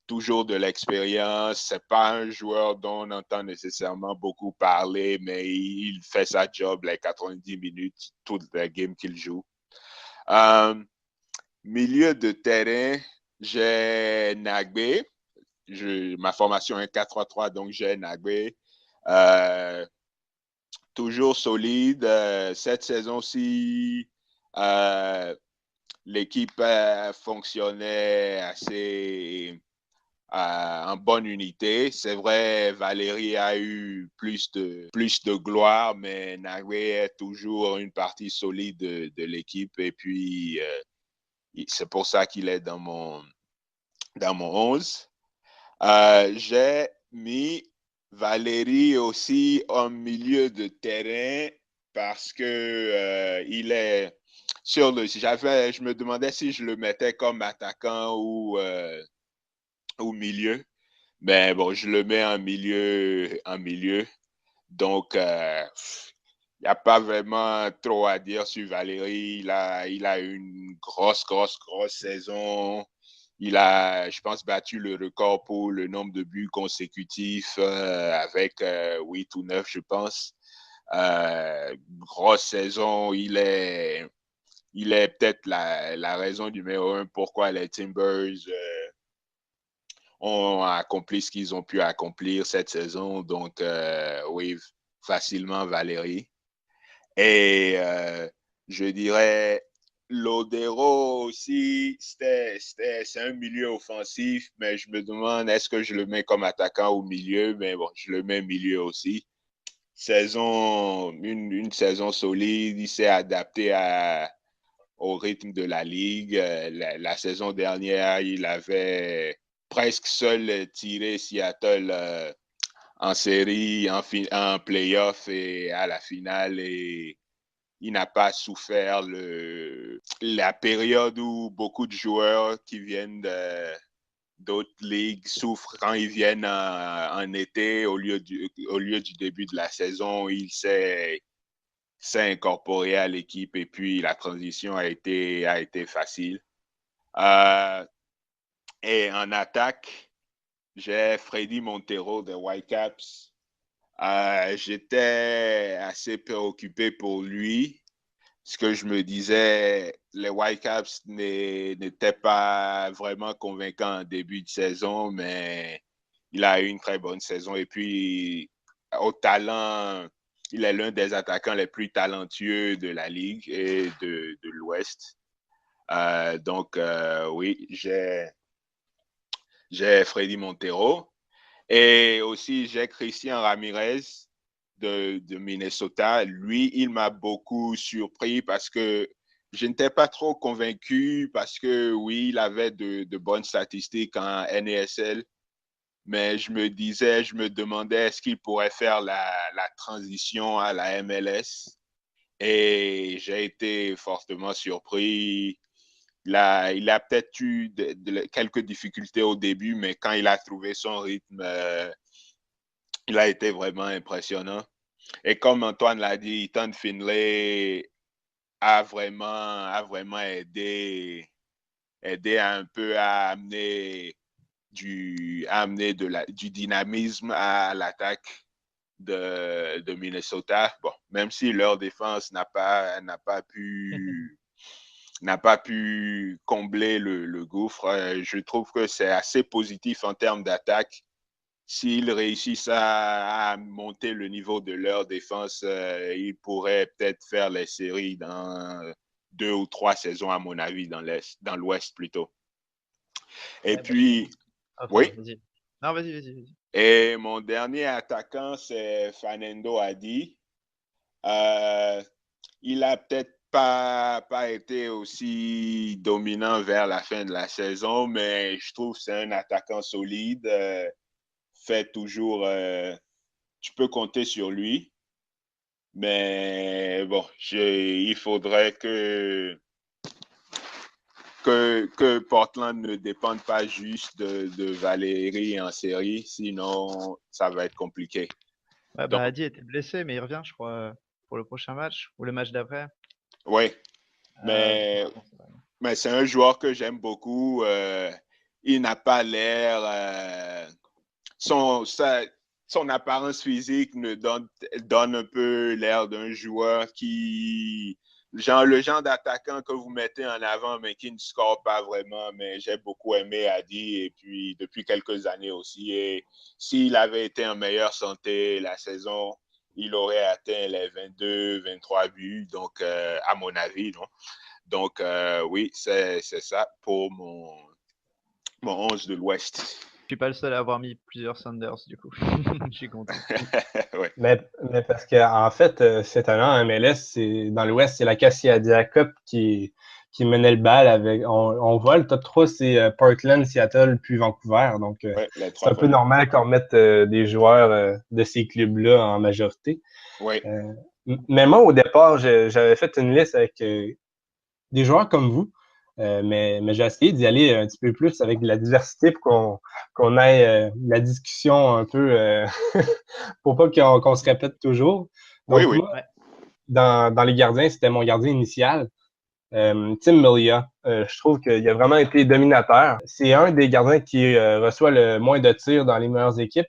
toujours de l'expérience. C'est pas un joueur dont on entend nécessairement beaucoup parler, mais il fait sa job les 90 minutes, toutes les games qu'il joue. Milieu de terrain, j'ai Nagbe. Ma formation est 4-3-3, donc j'ai Nagbe. Toujours solide. Cette saison-ci, l'équipe fonctionnait assez en bonne unité. C'est vrai, Valérie a eu plus de gloire, mais Nagbe est toujours une partie solide de l'équipe. Et puis, c'est pour ça qu'il est dans mon 11. J'ai mis Valérie aussi en milieu de terrain parce que il est sur le. Je me demandais si je le mettais comme attaquant ou milieu. Mais bon, je le mets en milieu. Donc, il n'y a pas vraiment trop à dire sur Valérie. Il a une grosse saison. Il a, je pense, battu le record pour le nombre de buts consécutifs avec 8 ou 9, je pense. Grosse saison. Il est peut-être la raison numéro 1 pourquoi les Timbers ont accompli ce qu'ils ont pu accomplir cette saison. Donc, oui, facilement Valérie. Et je dirais Lodero aussi, c'est un milieu offensif, mais je me demande est-ce que je le mets comme attaquant au milieu, mais bon, je le mets milieu aussi. Une saison solide, il s'est adapté au rythme de la ligue. La saison dernière, il avait presque seul tiré Seattle en série, en playoff et à la finale. Et il n'a pas souffert la période où beaucoup de joueurs qui viennent d'autres ligues souffrent quand ils viennent en été au lieu du début de la saison. Il s'est incorporé à l'équipe et puis la transition a été facile. Et en attaque, j'ai Freddy Montero des Whitecaps. J'étais assez préoccupé pour lui. Ce que je me disais, les Whitecaps n'étaient pas vraiment convaincants en début de saison, mais il a eu une très bonne saison. Et puis, au talent, il est l'un des attaquants les plus talentueux de la Ligue et de l'Ouest. Donc, oui, j'ai Freddy Montero. Et aussi, j'ai Christian Ramirez de Minnesota. Lui, il m'a beaucoup surpris parce que je n'étais pas trop convaincu parce que, oui, il avait de bonnes statistiques en NASL. Mais je me demandais est-ce qu'il pourrait faire la transition à la MLS. Et j'ai été fortement surpris. il a peut-être eu quelques difficultés au début, mais quand il a trouvé son rythme, il a été vraiment impressionnant. Et comme Antoine l'a dit, Ethan Finlay a vraiment aidé un peu à amener du dynamisme à l'attaque de Minnesota. Bon, même si leur défense n'a pas pu combler le gouffre, je trouve que c'est assez positif en termes d'attaque. S'ils réussissent à monter le niveau de leur défense, ils pourraient peut-être faire les séries dans 2 ou 3 saisons, à mon avis, dans l'Ouest plutôt. Et puis, oui. Vas-y. Non, vas-y. Et mon dernier attaquant, c'est Fernando Adi. Il a peut-être pas été aussi dominant vers la fin de la saison, mais je trouve que c'est un attaquant solide. Fait toujours, tu peux compter sur lui. Mais bon, il faudrait que Portland ne dépende pas juste de Valérie en série, sinon ça va être compliqué. Ouais, bah, Adi était blessé, mais il revient, je crois, pour le prochain match ou le match d'après. Oui, mais c'est un joueur que j'aime beaucoup. Il n'a pas l'air... son apparence physique me donne un peu l'air d'un joueur le genre d'attaquant que vous mettez en avant, mais qui ne score pas vraiment. Mais j'ai beaucoup aimé Adi, et puis depuis quelques années aussi. Et s'il avait été en meilleure santé la saison, il aurait atteint les 22, 23 buts, donc à mon avis, non? Donc oui, c'est ça pour mon 11 de l'Ouest. Je suis pas le seul à avoir mis plusieurs Sanders, du coup. Je suis content. Ouais. Mais parce qu'en fait, cette année en MLS, dans l'Ouest, c'est la Cascadia Cup qui menait le bal avec. On voit le top 3, c'est Portland, Seattle, puis Vancouver. Donc, c'est un peu normal qu'on mette des joueurs de ces clubs-là en majorité. Oui. Mais moi, au départ, j'avais fait une liste avec des joueurs comme vous. Mais j'ai essayé d'y aller un petit peu plus avec de la diversité pour qu'on ait la discussion un peu pour pas qu'on se répète toujours. Donc, oui. Moi, dans les gardiens, c'était mon gardien initial, Tim Melia. Je trouve qu'il a vraiment été dominateur. C'est un des gardiens qui reçoit le moins de tirs dans les meilleures équipes,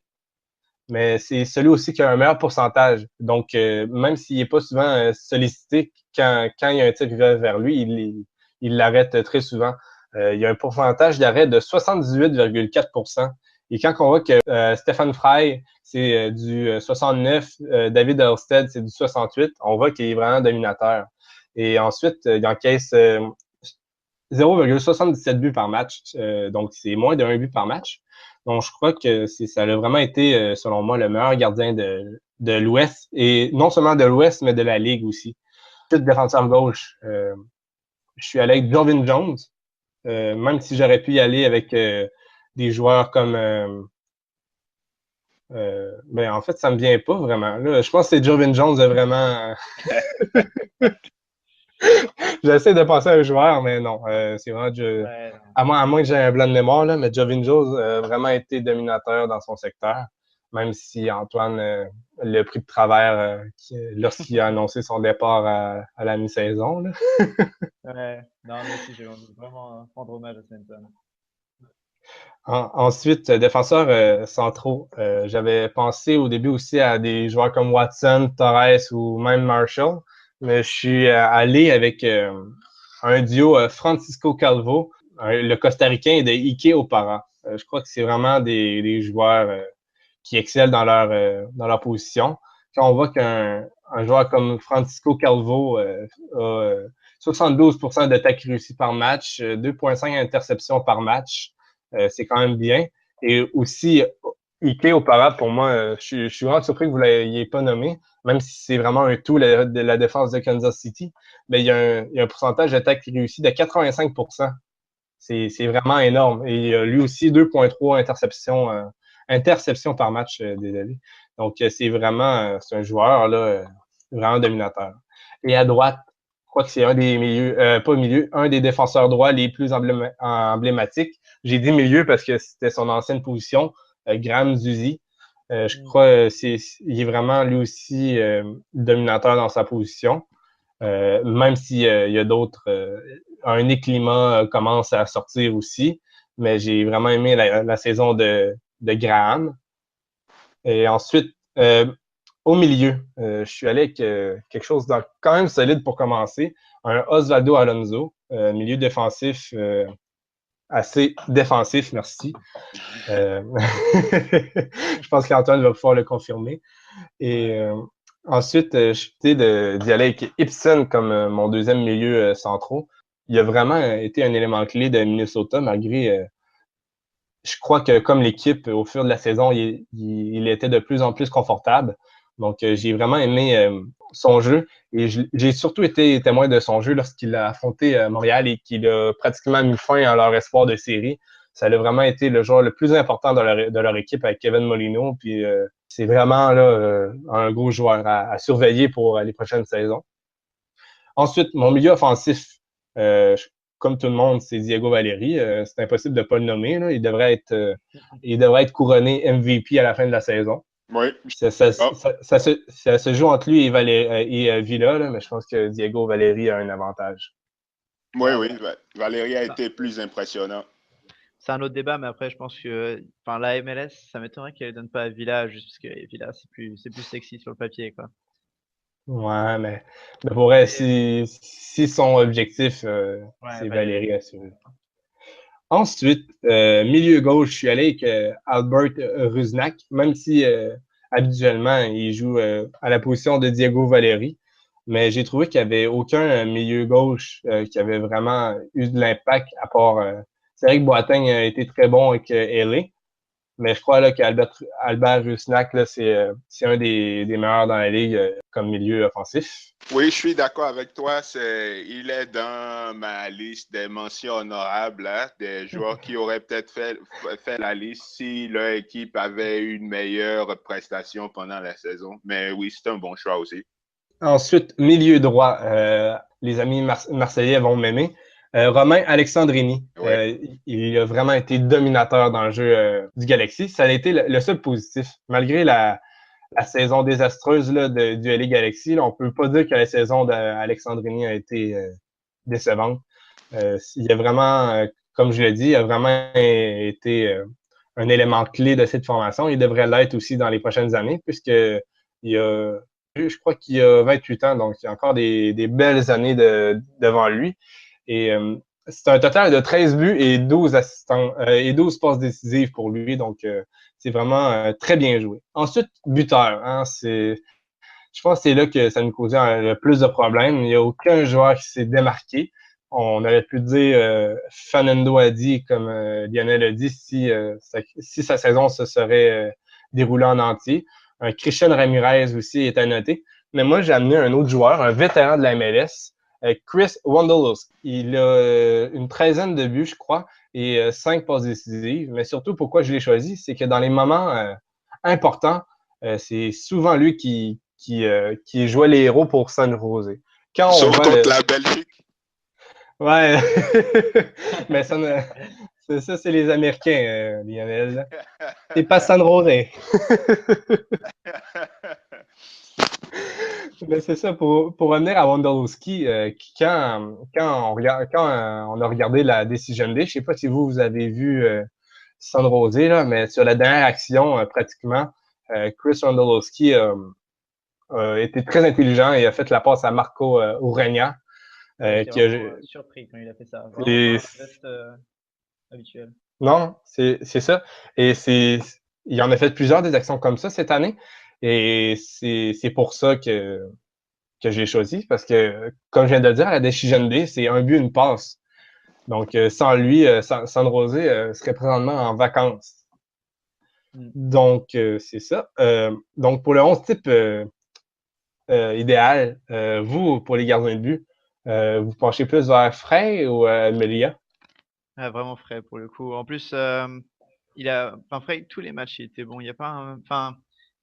mais c'est celui aussi qui a un meilleur pourcentage. Donc, même s'il n'est pas souvent sollicité, quand il y a un tir qui va vers lui, il l'arrête très souvent. Il y a un pourcentage d'arrêt de 78,4%. Et quand on voit que Stephen Fry, c'est du 69, David Halstead, c'est du 68, on voit qu'il est vraiment dominateur. Et ensuite, il encaisse 0,77 buts par match. Donc, c'est moins d'un but par match. Donc, je crois que ça a vraiment été, selon moi, le meilleur gardien de l'Ouest. Et non seulement de l'Ouest, mais de la Ligue aussi. Tout défenseur gauche. Je suis allé avec Joevin Jones, même si j'aurais pu y aller avec des joueurs comme... ben en fait, ça me vient pas vraiment. Là, je pense que c'est Joevin Jones vraiment... J'essaie de penser à un joueur, mais non. C'est vraiment... à moins que j'ai un blanc de mémoire, là, mais Joevin Jones a vraiment été dominateur dans son secteur. Même si Antoine l'a pris de travers lorsqu'il a annoncé son départ à la mi-saison. Ouais, non, mais aussi, j'ai envie de vraiment rendre hommage à Stanton. Ensuite, défenseurs centraux. J'avais pensé au début aussi à des joueurs comme Watson, Torres ou même Marshall, mais je suis allé avec un duo Francisco Calvo, le Costa-Ricain de Ike Opara. Je crois que c'est vraiment des joueurs qui excellent dans leur position. Quand on voit qu'un joueur comme Francisco Calvo a 72% d'attaques réussies par match, 2,5 interceptions par match, c'est quand même bien. Et aussi, Ike Opara, pour moi, je suis vraiment surpris que vous ne l'ayez pas nommé, même si c'est vraiment un tout de la défense de Kansas City. Mais il y a un pourcentage d'attaques réussies de 85%. C'est vraiment énorme. Et lui aussi, 2,3 interceptions par match, désolé. Donc, c'est un joueur là, vraiment dominateur. Et à droite, crois que c'est un des milieux, pas milieu, un des défenseurs droits les plus emblématiques. J'ai dit milieu parce que c'était son ancienne position, Graham Zusi. Je crois il est vraiment lui aussi dominateur dans sa position. Même s'il y a d'autres, un Nick commence à sortir aussi, mais j'ai vraiment aimé la saison de Graham. Et ensuite, au milieu, je suis allé avec quelque chose de quand même solide pour commencer. Un Osvaldo Alonso, milieu défensif, assez défensif, merci. Je pense qu'Antoine va pouvoir le confirmer. Et ensuite, je suis d'y aller avec Ibsen comme mon deuxième milieu central. Il a vraiment été un élément clé de Minnesota, malgré je crois que comme l'équipe, au fur de la saison, il était de plus en plus confortable. Donc, j'ai vraiment aimé son jeu et j'ai surtout été témoin de son jeu lorsqu'il a affronté Montréal et qu'il a pratiquement mis fin à leur espoir de série. Ça a vraiment été le joueur le plus important de leur équipe avec Kevin Molino. Puis, c'est vraiment là, un gros joueur à surveiller pour les prochaines saisons. Ensuite, mon milieu offensif, comme tout le monde, c'est Diego Valeri. C'est impossible de ne pas le nommer. Là. Il devrait être couronné MVP à la fin de la saison. Oui. Ça se joue entre lui et Villa, là, mais je pense que Diego Valeri a un avantage. Oui, Valeri a été plus impressionnant. C'est un autre débat, mais après, je pense que la MLS, ça m'étonnerait qu'elle ne donne pas à Villa, juste parce que Villa, c'est plus sexy sur le papier, quoi. Ouais, mais pour elle, si son objectif, c'est Valeri assuré. Ensuite, milieu gauche, je suis allé avec Albert Rusnak, même si habituellement, il joue à la position de Diego Valeri. Mais j'ai trouvé qu'il n'y avait aucun milieu gauche qui avait vraiment eu de l'impact à part... c'est vrai que Boateng a été très bon avec LA, mais je crois là, qu'Albert Rusnak, là, c'est un des meilleurs dans la ligue comme milieu offensif. Oui, je suis d'accord avec toi. Il est dans ma liste des mentions honorables, là, des joueurs qui auraient peut-être fait la liste si leur équipe avait une meilleure prestation pendant la saison. Mais oui, c'est un bon choix aussi. Ensuite, milieu droit, les amis marseillais vont m'aimer. Romain Alexandrini, il a vraiment été dominateur dans le jeu du Galaxy. Ça a été le seul positif. Malgré la saison désastreuse là, du LA Galaxy, là, on peut pas dire que la saison d'Alexandrini a été décevante. Il a vraiment, comme je l'ai dit, il a vraiment été un élément clé de cette formation. Il devrait l'être aussi dans les prochaines années, puisque je crois qu'il a 28 ans, donc il y a encore des belles années devant lui. Et c'est un total de 13 buts et 12 et 12 passes décisives pour lui. Donc, c'est vraiment très bien joué. Ensuite, buteur. Hein, je pense que c'est là que ça nous causait le plus de problèmes. Il n'y a aucun joueur qui s'est démarqué. On aurait pu dire Fernando Adi, comme Lionel a dit, si sa saison se serait déroulée en entier. Christian Ramirez aussi est à noter. Mais moi, j'ai amené un autre joueur, un vétéran de la MLS, Chris Wondolowski. Il a une 13aine de buts, je crois, et 5 passes décisives. Mais surtout, pourquoi je l'ai choisi, c'est que dans les moments importants, c'est souvent lui qui jouait les héros pour San Jose. Sauf contre la Belgique. Ouais, mais ça, c'est les Américains, Lionel. C'est pas San Jose. Mais c'est ça, pour revenir à Wondolowski, quand on a regardé la Decision Day, je ne sais pas si vous avez vu San Jose, là, mais sur la dernière action, pratiquement, Chris Wondolowski a été très intelligent et a fait la passe à Marco Urania. Qui a surpris quand il a fait ça. Vraiment pas un geste habituel. Non, c'est ça. Et il en a fait plusieurs des actions comme ça cette année. Et c'est pour ça que j'ai choisi. Parce que, comme je viens de le dire, à la Decision Day, c'est un but, une passe. Donc, sans lui, San Jose serait présentement en vacances. Donc, c'est ça. Donc, pour le 11 type idéal, vous, pour les gardiens de but, vous penchez plus vers Frey ou Melia? Ah, vraiment Frey pour le coup. En plus, Frey, tous les matchs, il était bon. Il y a pas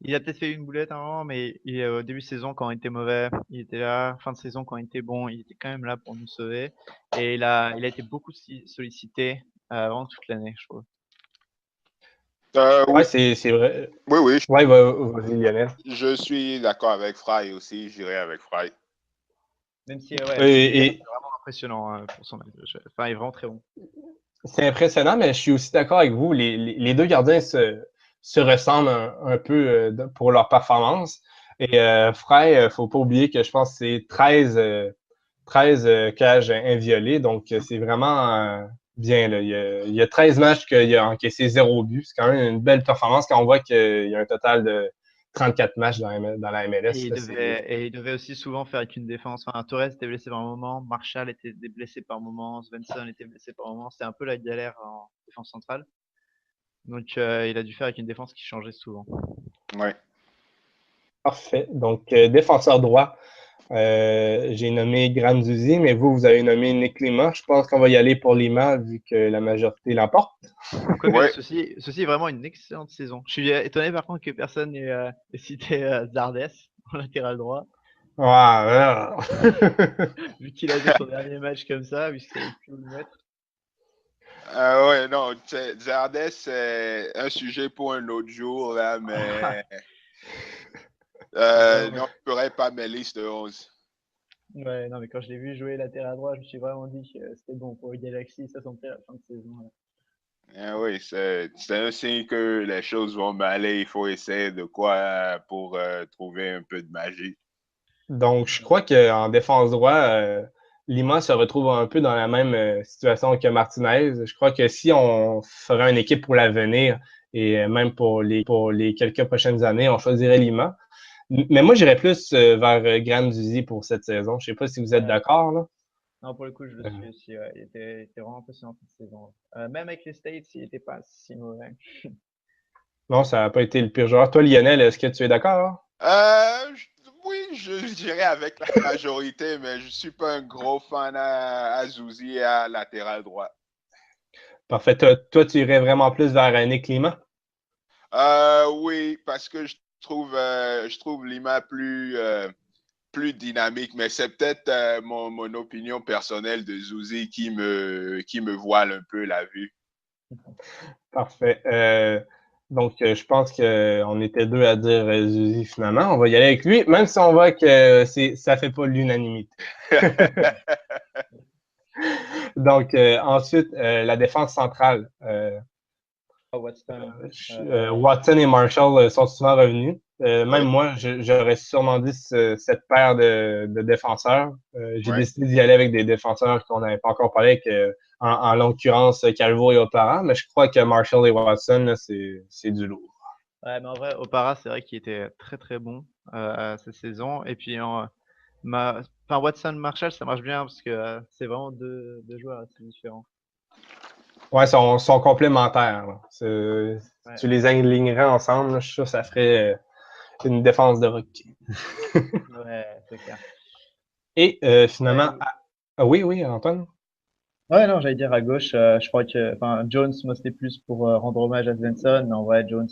Il a peut-être fait une boulette à un moment, mais au début de saison, quand on était mauvais, il était là. Fin de saison, quand il était bon, il était quand même là pour nous sauver. Et il a été beaucoup sollicité vraiment toute l'année, je trouve. Oui, Ouais, c'est vrai. oui, oui, Ouais, vas-y, Lionel. je suis d'accord avec Fry aussi, j'irai avec Fry. Même si, ouais, c'est Et vraiment impressionnant pour son âge. Enfin, il est vraiment très bon. c'est impressionnant, mais je suis aussi d'accord avec vous. Les deux gardiens se ressemblent un peu pour leur performance. Et Frey, faut pas oublier que je pense que c'est 13 cages inviolées. Donc, c'est vraiment bien. Là. Il y a 13 matchs qu'il a encaissé 0 but. C'est quand même une belle performance quand on voit qu'il y a un total de 34 matchs dans la MLS. Là, Et il devait aussi souvent faire avec une défense. Enfin, Torres était blessé par moment, Marshall était blessé par moment, Svensson était blessé par moment. C'était un peu la galère en défense centrale. Donc, il a dû faire avec une défense qui changeait souvent. Ouais. parfait. Donc, défenseur droit. J'ai nommé Granduzi, mais vous avez nommé Nick Lima. Je pense qu'on va y aller pour Lima vu que la majorité l'emporte. Quoique, Ouais. ceci est vraiment une excellente saison. Je suis étonné par contre que personne n'ait cité Zardes en latéral droit, Ouais, vu qu'il a joué son dernier match comme ça, vu qu'il savait plus où le mettre. Ouais, non, Zardes, c'est un sujet pour un autre jour, là, mais Vraiment. non, je ne ferai pas mes listes de 11. Ouais, non, mais quand je l'ai vu jouer latéral droit, je me suis vraiment dit que c'était bon pour le Galaxy, ça sentait la fin de saison. Là. Oui, c'est un signe que les choses vont mal aller. Il faut essayer de quoi pour trouver un peu de magie. Donc, je crois qu'en défense droit, Lima se retrouve un peu dans la même situation que Martinez. Je crois que si on ferait une équipe pour l'avenir et même pour les quelques prochaines années, on choisirait Lima. Mais moi, j'irais plus vers Granduzi pour cette saison. Je sais pas si vous êtes Ouais. d'accord, là. Non, pour le coup, je le suis aussi. Ouais. Il était vraiment impressionnant cette saison. Même avec les States, il était pas si mauvais. Non, ça n'a pas été le pire joueur. Toi, Lionel, est-ce que tu es d'accord? Oui, je dirais avec la majorité, mais je ne suis pas un gros fan à Zouzi et à latéral droit. Parfait. Toi, tu irais vraiment plus vers Nick Lima? Oui, parce que je trouve Lima plus dynamique, mais c'est peut-être mon opinion personnelle de Zouzi qui me voile un peu la vue. Parfait. Donc, je pense qu'on était deux à dire Zuzi finalement. On va y aller avec lui, même si on voit que ça fait pas l'unanimité. Donc, ensuite, la défense centrale. Oh, Watson. Watson et Marshall sont souvent revenus. Oui, Même moi, j'aurais sûrement dit cette paire de défenseurs. J'ai oui. décidé d'y aller avec des défenseurs qu'on n'avait pas encore parlé, en l'occurrence Calvo et Opara, mais je crois que Marshall et Watson, là, c'est du lourd. Ouais, mais en vrai, Opara, c'est vrai qu'il était très très bon cette saison. Et puis, enfin, Watson Marshall, ça marche bien parce que c'est vraiment deux joueurs assez différents. Ouais, sont complémentaires. Là. Si Ouais, tu les alignerais ensemble, là, je suis sûr que ça ferait une défense de hockey. ouais, c'est clair. Et Ouais, finalement, oui, oui, Antoine. ouais, non, j'allais dire à gauche, je crois que, enfin, Jones, moi, c'était plus pour rendre hommage à Svensson, mais en vrai, Jones,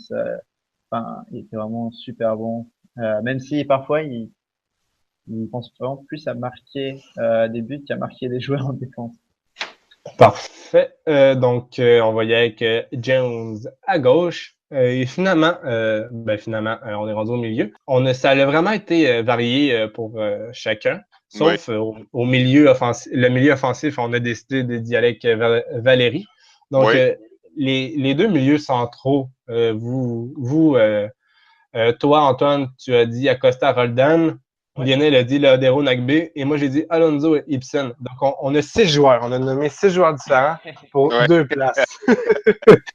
enfin, il était vraiment super bon. Même si parfois, il pense vraiment plus à marquer des buts qu'à marquer des joueurs en défense. Parfait. Donc, on va y aller avec Jones à gauche. Et finalement, on est rendu au milieu. Ça a vraiment été varié pour chacun, Oui, sauf au milieu offensif. Le milieu offensif, on a décidé d'y aller avec Valérie. Donc, oui. les deux milieux centraux, toi, Antoine, tu as dit Acosta Roldan. Ouais. Lionel a dit Leodero Nagbe. Et moi, j'ai dit Alonso et Ibsen. Donc, on a 6 joueurs. On a nommé 6 joueurs différents pour Ouais. 2 places.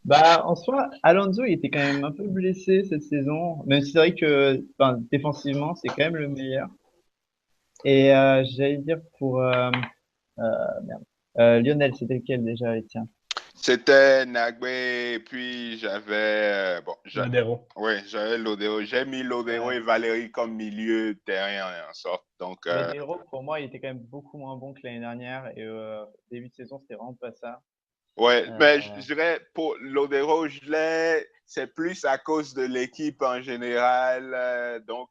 Bah, en soi, Alonso, il était quand même un peu blessé cette saison, même si c'est vrai que, enfin, défensivement, c'est quand même le meilleur. Et j'allais dire pour merde. Lionel, c'était lequel déjà? Et tiens. C'était Nagbe, puis j'avais Leodero. ouais, j'avais Lodero. J'ai mis Lodero Ouais. et Valérie comme milieu de terrain en sorte. Donc, Lodero, pour moi, il était quand même beaucoup moins bon que l'année dernière. Et début de saison, c'était vraiment pas ça. Ouais, mais je Euh, dirais pour Lodero, c'est plus à cause de l'équipe en général. Donc,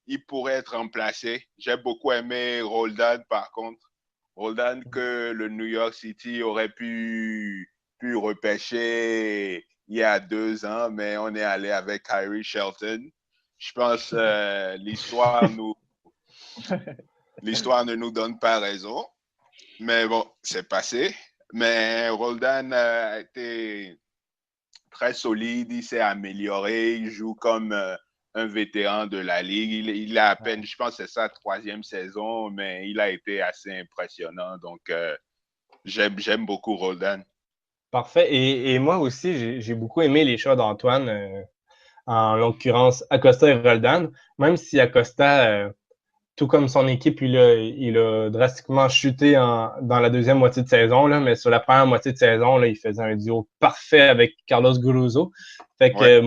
il pourrait être remplacé. J'ai beaucoup aimé Roldan, par contre. Roldan que le New York City aurait pu repêcher il y a 2 ans, mais on est allé avec Kyrie Shelton. Je pense l'histoire ne nous donne pas raison. Mais bon, c'est passé. Mais Roldan a été très solide, il s'est amélioré, il joue comme un vétéran de la ligue. Il a à peine, ouais. je pense que c'est sa 3e saison, mais il a été assez impressionnant. Donc, j'aime beaucoup Roldan. Parfait. Et moi aussi, j'ai beaucoup aimé les choix d'Antoine, en l'occurrence Acosta et Roldan, même si Acosta, tout comme son équipe, il a drastiquement chuté dans la deuxième moitié de saison, là, mais sur la première moitié de saison, là, il faisait un duo parfait avec Carlos Guruzo. Fait que Ouais.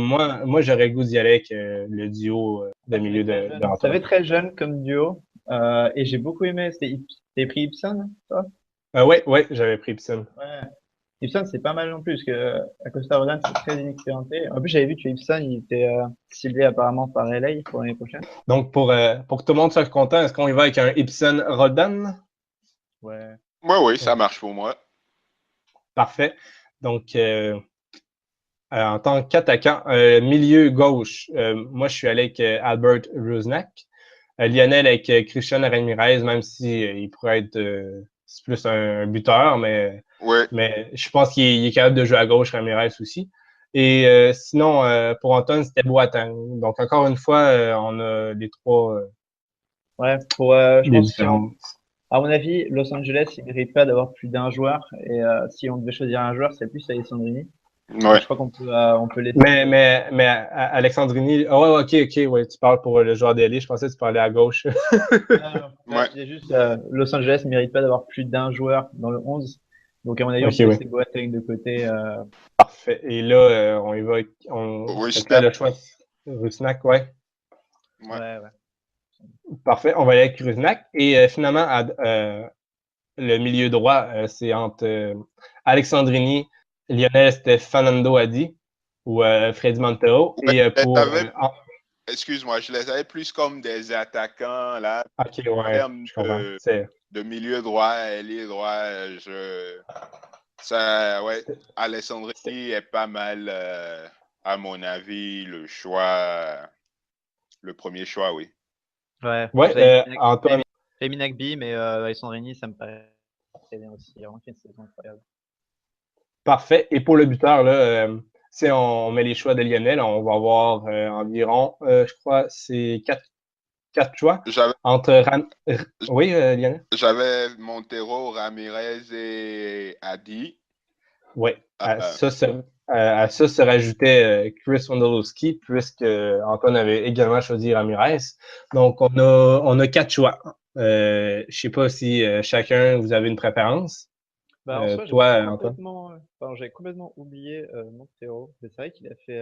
moi j'aurais le goût d'y aller avec le duo de milieu Ça d'Antoine. fait très jeune comme duo. Et j'ai beaucoup aimé. T'es pris Ibson, toi? Ouais, j'avais pris Ibsen. Ouais. Ibson, c'est pas mal non plus, parce que Acosta Roldan, c'est très inexpérimenté. En plus, j'avais vu que Ibson, il était ciblé apparemment par LA pour l'année prochaine. Donc pour que tout le monde soit content, est-ce qu'on y va avec un Ibsen Roldan? Ouais. Oui, ça Ouais. marche pour moi. Parfait. Donc, en tant qu'attaquant, milieu gauche, moi, je suis allé avec Albert Rusnak. Lionel avec Christian Ramirez, même si il pourrait être c'est plus un buteur, Oui. mais je pense qu'il est capable de jouer à gauche, Ramirez aussi. Et sinon, pour Anton, c'était Boateng. Donc, encore une fois, on a les trois Ouais, je des pense que différences. à mon avis, Los Angeles, il mérite pas d'avoir plus d'un joueur. Et si on devait choisir un joueur, c'est plus Alessandrini. Donc, Ouais. je crois qu'on peut laisser. Mais Alexandrini, ah ouais, ok, ouais, tu parles pour le joueur d'ailier, je pensais que tu parlais à gauche. Non, non, là, Ouais. je disais juste, Los Angeles ne mérite pas d'avoir plus d'un joueur dans le 11. Donc, à mon avis, on Ok, peut oui. laisser Boateng de côté. Parfait. Et là, on y va. Oui, Fait que là, snap. le choix, Rusnak, ouais. Ouais. Ouais, ouais. Parfait. On va aller avec Rusnak. Et finalement, le milieu droit, c'est entre Alexandrini, Lionel Stefanando Adi ou Freddy Montero. Ouais, Et je les pour. avais- excuse-moi, je les avais plus comme des attaquants, là. Ok, En ouais, termes je comprends. C'est. de milieu droit, ailier droit, ouais, Alessandrini est pas mal, à mon avis, le premier choix, oui. Ouais, Ouais, Antoine. j'avais mis Nagby, mais Alessandrini, ça me paraît très bien aussi. Il a vraiment fait une saison incroyable. Parfait. Et pour le buteur, là, si on met les choix de Lionel, on va avoir environ, je crois, c'est quatre choix J'avais, entre Oui, Lionel? j'avais Montero, Ramirez et Adi. Oui. Euh, À ça se rajoutait Chris Wondolowski, puisque Antoine avait également choisi Ramirez. Donc, on a quatre choix. Je ne sais pas si chacun, vous avez une préférence. Bah, en soi, Toi, Antoine? j'avais complètement oublié Montero. Mais c'est vrai qu'il a fait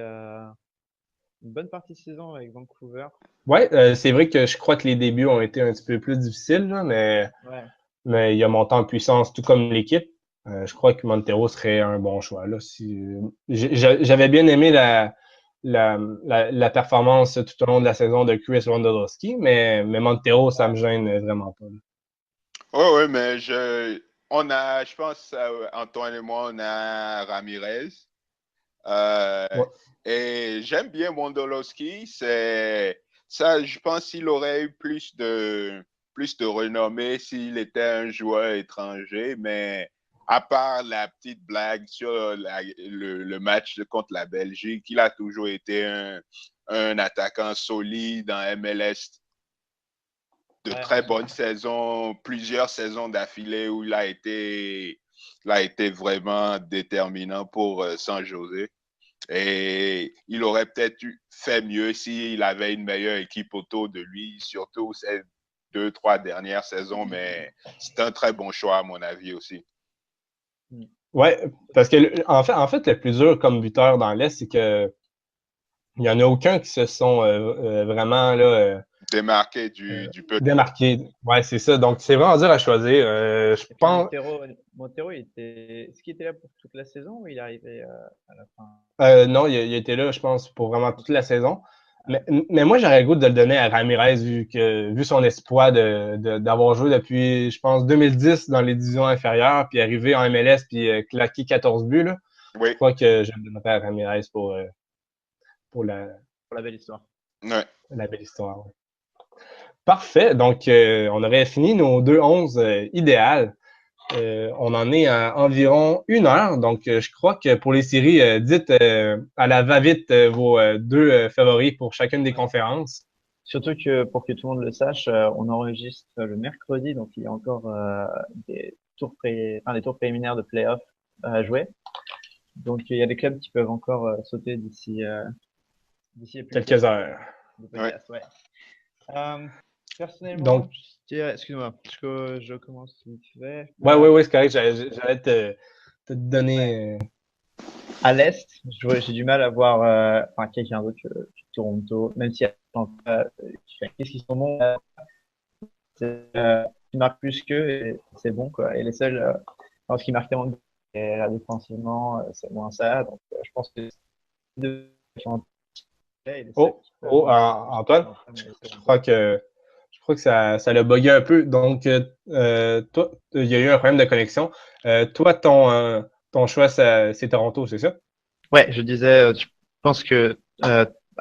une bonne partie de saison avec Vancouver. Oui, c'est vrai que je crois que les débuts ont été un petit peu plus difficiles, là, Ouais. mais il a monté en puissance, tout comme l'équipe. Je crois que Montero serait un bon choix. Là, j'avais bien aimé la performance tout au long de la saison de Chris Wondolowski, mais Montero, ça me gêne vraiment pas. ouais, mais je pense, Antoine et moi, on a Ramirez. Euh, Ouais. et j'aime bien Wondolowski. Ça, je pense qu'il aurait eu plus de renommée s'il était un joueur étranger, mais à part la petite blague sur le match contre la Belgique, il a toujours été un attaquant solide en MLS, de Ouais, très bonnes saisons, plusieurs saisons d'affilée où il a été vraiment déterminant pour San José. Et il aurait peut-être fait mieux s'il avait une meilleure équipe autour de lui, surtout ces 2, 3 dernières saisons, mais c'est un très bon choix à mon avis aussi. Ouais, parce que en fait, le plus dur comme buteur dans l'Est, c'est que Il n'y en a aucun qui se sont vraiment là, Démarqué du peu. démarqués. Ouais, c'est ça. Donc, c'est vraiment dur à choisir. Je Et puis pense. Montero, est-ce qu'il était là pour toute la saison ou il est arrivé à la fin? Non, il était là, je pense, pour vraiment toute la saison. Ah, Mais moi, j'aurais le goût de le donner à Ramirez, vu son exploit d'avoir joué depuis, je pense, 2010 dans les divisions inférieures, puis arriver en MLS, puis claquer 14 buts. Là. Je Oui, crois que je le donnerais à Ramirez pour pour la belle histoire. ouais. la belle histoire. Ouais. Parfait. Donc, on aurait fini nos 2-11 idéales. On en est à environ 1 heure. Donc, je crois que pour les séries, dites à la va-vite vos deux favoris pour chacune des conférences. Surtout que pour que tout le monde le sache, on enregistre le mercredi, donc il y a encore des des tours préliminaires de play-off à jouer. Donc il y a des clubs qui peuvent encore sauter d'ici les Quelques heures. podcast, ouais. Personnellement, Donc, je dirais, excuse-moi, je commence vite fait. ouais, c'est correct. J'allais te donner. À l'Est, j'ai du mal à voir quelqu'un d'autre que Toronto, même si qu'est-ce qu'ils sont bons, ils marquent plus qu'eux et c'est bon quoi. Et les seuls, ce qui marquent tellement de buts, et là défensivement, c'est moins ça. Donc je pense que les deux sont et les seuls qui peuvent Antoine, je crois que ça l'a bugué un peu. Donc, toi, il y a eu un problème de connexion. Toi, ton choix, c'est Toronto, c'est ça? Ouais, je disais, je pense que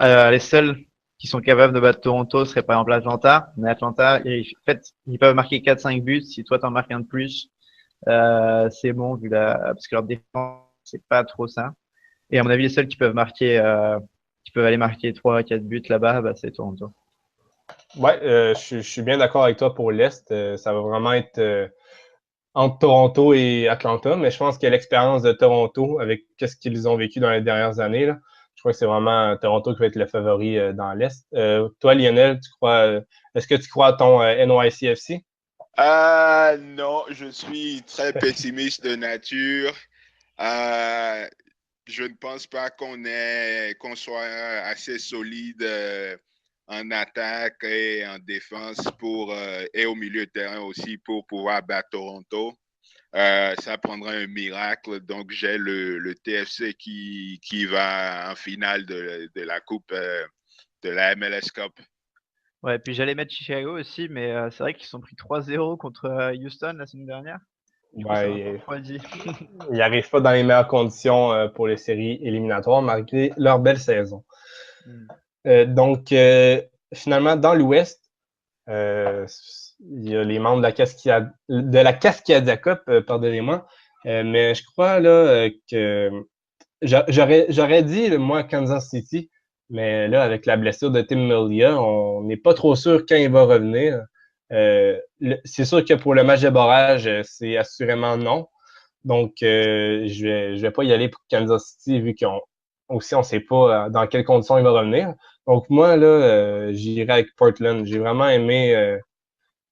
les seuls qui sont capables de battre Toronto seraient par exemple Atlanta. Mais Atlanta, en fait, ils peuvent marquer 4-5 buts. Si toi t'en marques un de plus, c'est bon parce que leur défense c'est pas trop ça. Et à mon avis, les seuls qui peuvent qui peuvent aller marquer 3-4 buts là-bas, bah, c'est Toronto. Ouais, je suis bien d'accord avec toi pour l'Est. Ça va vraiment être entre Toronto et Atlanta, mais je pense que l'expérience de Toronto, avec ce qu'ils ont vécu dans les dernières années, là, je crois que c'est vraiment Toronto qui va être le favori dans l'Est. Toi, Lionel, est-ce que tu crois à ton NYCFC? Non, je suis très pessimiste de nature. Je ne pense pas qu'on soit assez solide en attaque et en défense et au milieu de terrain aussi pour pouvoir battre Toronto. Ça prendra un miracle. Donc, j'ai le TFC qui va en finale de la Coupe de la MLS Cup. Ouais, puis j'allais mettre Chicago aussi, mais c'est vrai qu'ils sont pris 3-0 contre Houston la semaine dernière. Du coup, ça m'a pas Ouais, refroidi. ils n'arrivent pas dans les meilleures conditions pour les séries éliminatoires, malgré leur belle saison. Donc, finalement, dans l'Ouest, il y a les membres de la Cascadia Cup, pardonnez-moi. Mais je crois là, que j'aurais dit, moi, Kansas City, mais là, avec la blessure de Tim Melia, on n'est pas trop sûr quand il va revenir. C'est sûr que pour le match de barrage, c'est assurément non. Donc, je vais pas y aller pour Kansas City, vu on ne sait pas dans quelles conditions il va revenir. Donc, moi, là, j'irai avec Portland. J'ai vraiment aimé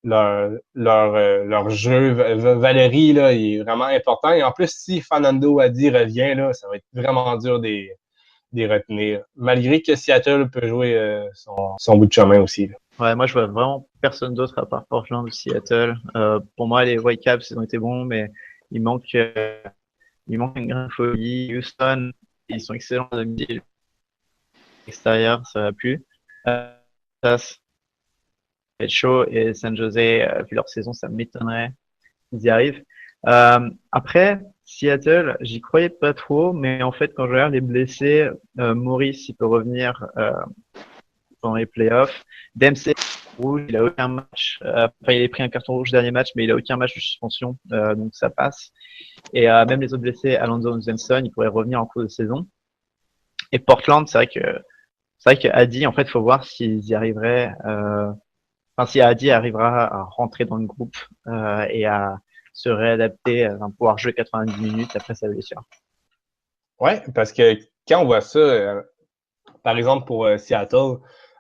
leur jeu. Valérie, là, il est vraiment important. Et en plus, si Fernando Adi revient, là, ça va être vraiment dur des retenir. Malgré que Seattle peut jouer son bout de chemin aussi. Là. Ouais, moi je vois vraiment personne d'autre à part Portland ou Seattle. Pour moi, les Whitecaps, ils ont été bons, mais il manque, euh, il manque une grande folie. Houston, ils sont excellents à domicile. Extérieur, ça va plus. Ça, ça va être chaud. Et San Jose, vu leur saison, ça m'étonnerait qu'ils y arrivent. Après, Seattle, j'y croyais pas trop, mais en fait, quand je regarde les blessés, Maurice, il peut revenir dans les playoffs. Dempsey, rouge, il a aucun match. Enfin, il a pris un carton rouge dernier match, mais il a aucun match de suspension, donc ça passe. Et même les autres blessés, Alonso Svensson, il pourrait revenir en cours de saison. Et Portland, c'est vrai que Adi, en fait, faut voir s'ils y arriveraient. Enfin, si Adi arrivera à rentrer dans le groupe et à se réadapter, à pouvoir jouer 90 minutes après sa blessure. Ouais, parce que quand on voit ça, par exemple pour Seattle,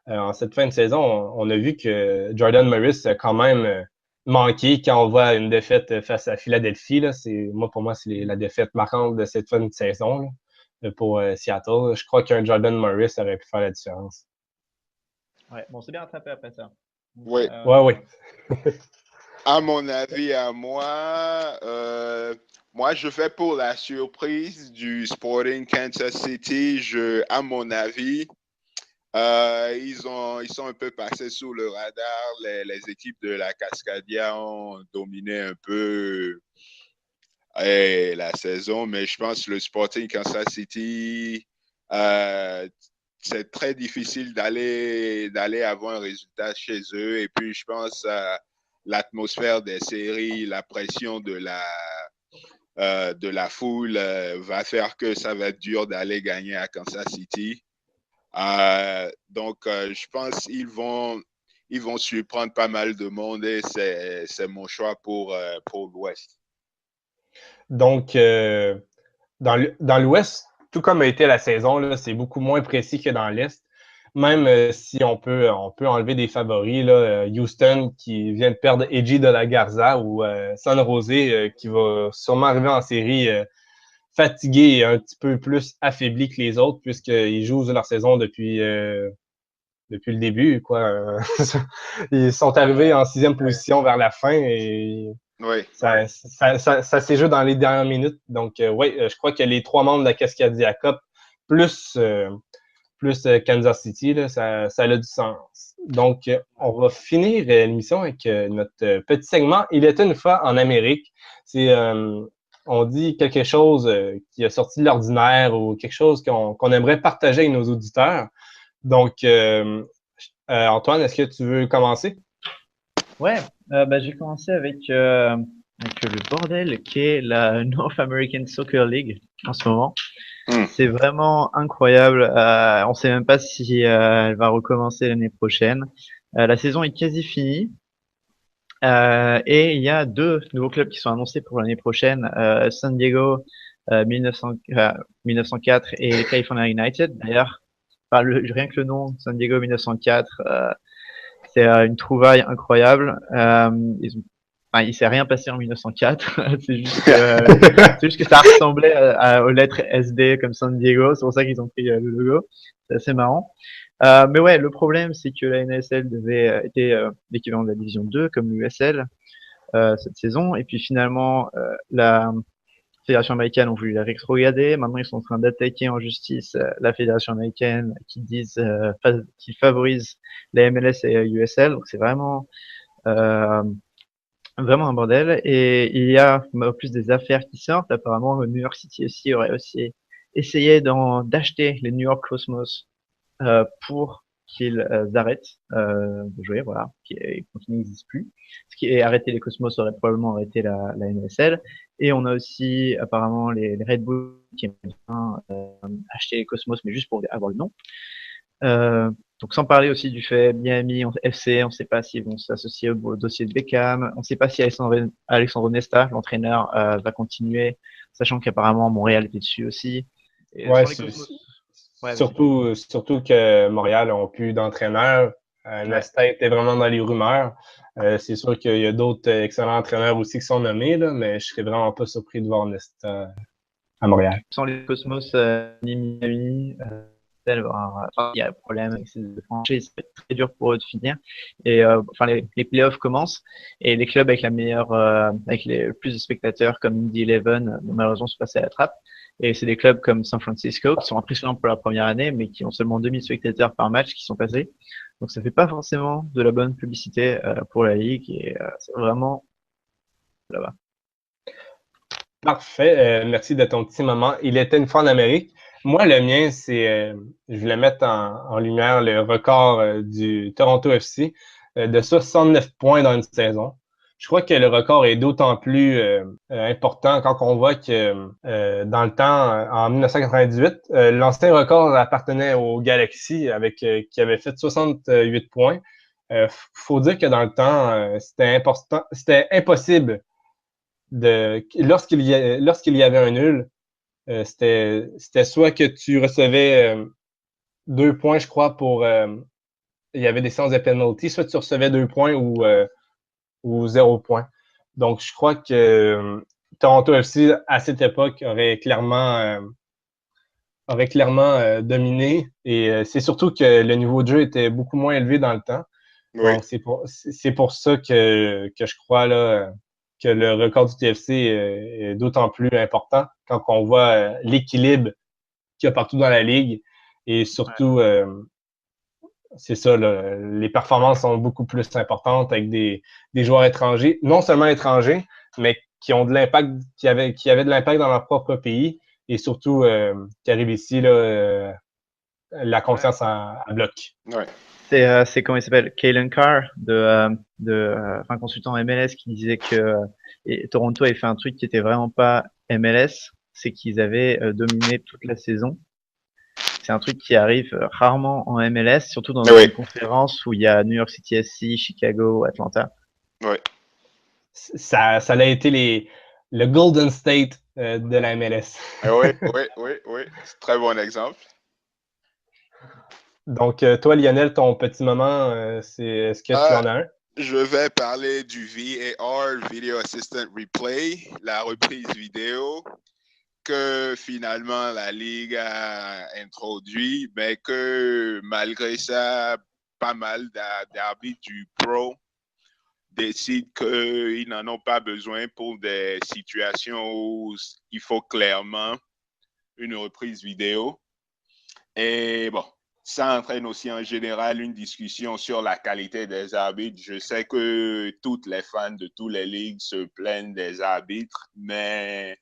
en cette fin de saison, on a vu que Jordan Morris a quand même manqué quand on voit une défaite face à Philadelphie. Là, pour moi, c'est la défaite marquante de cette fin de saison. pour Seattle. Je crois qu'un Jordan Morris aurait pu faire la différence. Ouais, bon, c'est bien rattrapé après ça. Donc, Oui. Ouais. À mon avis, moi, je fais pour la surprise du Sporting Kansas City. À mon avis, ils sont un peu passés sous le radar. Les équipes de la Cascadia ont dominé un peu la saison, mais je pense que le Sporting Kansas City, c'est très difficile d'aller avoir un résultat chez eux. Et puis, je pense l'atmosphère des séries, la pression de la foule va faire que ça va être dur d'aller gagner à Kansas City. Donc, je pense qu'ils vont surprendre pas mal de monde et c'est mon choix pour l'Ouest. Donc, dans l'Ouest, tout comme a été la saison, là, c'est beaucoup moins précis que dans l'Est. Même si on peut enlever des favoris, là, Houston qui vient de perdre Eji de la Garza ou San Jose qui va sûrement arriver en série fatigué et un petit peu plus affaibli que les autres puisqu'ils jouent leur saison depuis le début, quoi. Ils sont arrivés en 6e position vers la fin et ça s'est joué dans les dernières minutes. Donc, je crois que les 3 membres de la Cascadia Cup plus Kansas City, là, ça a du sens. Donc, on va finir l'émission avec notre petit segment. Il était une fois en Amérique. C'est on dit quelque chose qui a sorti de l'ordinaire ou quelque chose qu'on aimerait partager avec nos auditeurs. Donc, Antoine, est-ce que tu veux commencer? Ouais, j'ai commencé avec le bordel qu'est la North American Soccer League en ce moment. C'est vraiment incroyable. On sait même pas si elle va recommencer l'année prochaine. La saison est quasi finie. Et il y a 2 nouveaux clubs qui sont annoncés pour l'année prochaine. San Diego 1904 et California United. D'ailleurs, rien que le nom, San Diego 1904, c'est une trouvaille incroyable. Il s'est rien passé en 1904. c'est juste que ça ressemblait aux lettres SD comme San Diego. C'est pour ça qu'ils ont pris le logo. C'est assez marrant. Mais ouais, le problème, c'est que la NASL était l'équivalent de la division 2 comme l'USL cette saison. Et puis finalement, la fédération américaine ont voulu la rétrograder. Maintenant, ils sont en train d'attaquer en justice la fédération américaine qui favorise la MLS et USL. Donc c'est vraiment un bordel. Et il y a en plus des affaires qui sortent. Apparemment, le New York City FC aurait aussi essayé d'acheter les New York Cosmos pour qu'ils arrêtent de jouer, voilà, qu'ils n'existent plus. Ce qui est arrêter les Cosmos aurait probablement arrêté la NSL. Et on a aussi apparemment les Red Bull qui aimeraient bien acheter les Cosmos, mais juste pour avoir le nom. Donc sans parler aussi du fait Miami FC, on ne sait pas s'ils vont s'associer au dossier de Beckham, on ne sait pas si Alexandre Nesta, l'entraîneur, va continuer, sachant qu'apparemment Montréal était dessus aussi. Et ouais, surtout que Montréal n'a plus d'entraîneur. Nesta était vraiment dans les rumeurs. C'est sûr qu'il y a d'autres excellents entraîneurs aussi qui sont nommés, là, mais je serais vraiment pas surpris de voir Nesta à Montréal. Sans les Cosmos ni Miami, il y a un problème avec ces franchises, ça va être très dur pour eux de finir. Et les playoffs commencent et les clubs avec avec le plus de spectateurs comme Indy 11 malheureusement se passer à la trappe. Et c'est des clubs comme San Francisco qui sont impressionnants pour la première année, mais qui ont seulement 2000 spectateurs par match qui sont passés. Donc ça fait pas forcément de la bonne publicité pour la ligue et c'est vraiment là-bas. Parfait. Merci de ton petit moment. Il était une fois en Amérique. Moi, le mien, c'est, je voulais mettre en lumière le record du Toronto FC de 69 points dans une saison. Je crois que le record est d'autant plus important quand on voit que dans le temps, en 1998, l'ancien record appartenait au Galaxy qui avait fait 68 points. Faut dire que dans le temps, c'était impossible lorsqu'il y avait un nul, c'était soit que tu recevais 2 points, je crois, il y avait des séances de penalty, soit tu recevais 2 points ou 0 points. Donc, je crois que Toronto FC, à cette époque, aurait clairement aurait clairement dominé. Et c'est surtout que le niveau de jeu était beaucoup moins élevé dans le temps. Oui, Donc, c'est pour ça que je crois là, que le record du TFC est d'autant plus important quand on voit l'équilibre qu'il y a partout dans la ligue. Et Ouais. surtout, c'est ça, là, les performances sont beaucoup plus importantes avec des joueurs étrangers, non seulement étrangers, mais qui ont de l'impact, qui avaient de l'impact dans leur propre pays et surtout qui arrivent ici, là, la Ouais. confiance à bloc. ouais. C'est comment il s'appelle? Kalen Carr un consultant MLS qui disait que Toronto avait fait un truc qui était vraiment pas MLS, c'est qu'ils avaient dominé toute la saison. C'est un truc qui arrive rarement en MLS, surtout dans Oui, une conférence où il y a New York City FC, Chicago, Atlanta. oui. Ça a été le Golden State de la MLS. Oui, oui, oui, oui. C'est un très bon exemple. Donc, toi, Lionel, ton petit moment, est-ce que tu Euh, en as un? je vais parler du VAR, Video Assistant Replay, la reprise vidéo que finalement la Ligue a introduit, mais que malgré ça, pas mal d'arbitres du Pro décident qu'ils n'en ont pas besoin pour des situations où il faut clairement une reprise vidéo. Et bon, ça entraîne aussi en général une discussion sur la qualité des arbitres. Je sais que toutes les fans de toutes les ligues se plaignent des arbitres, mais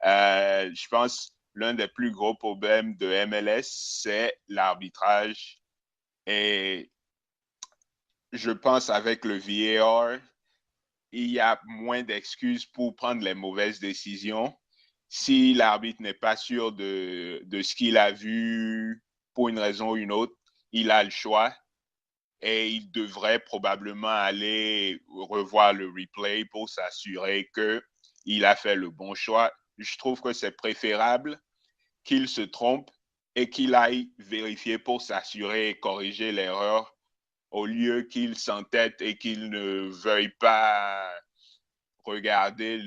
je pense l'un des plus gros problèmes de MLS, c'est l'arbitrage. Et je pense avec le VAR, il y a moins d'excuses pour prendre les mauvaises décisions. Si l'arbitre n'est pas sûr de ce qu'il a vu pour une raison ou une autre, il a le choix et il devrait probablement aller revoir le replay pour s'assurer qu'il a fait le bon choix. Je trouve que c'est préférable qu'il se trompe et qu'il aille vérifier pour s'assurer et corriger l'erreur au lieu qu'il s'entête et qu'il ne veuille pas regarder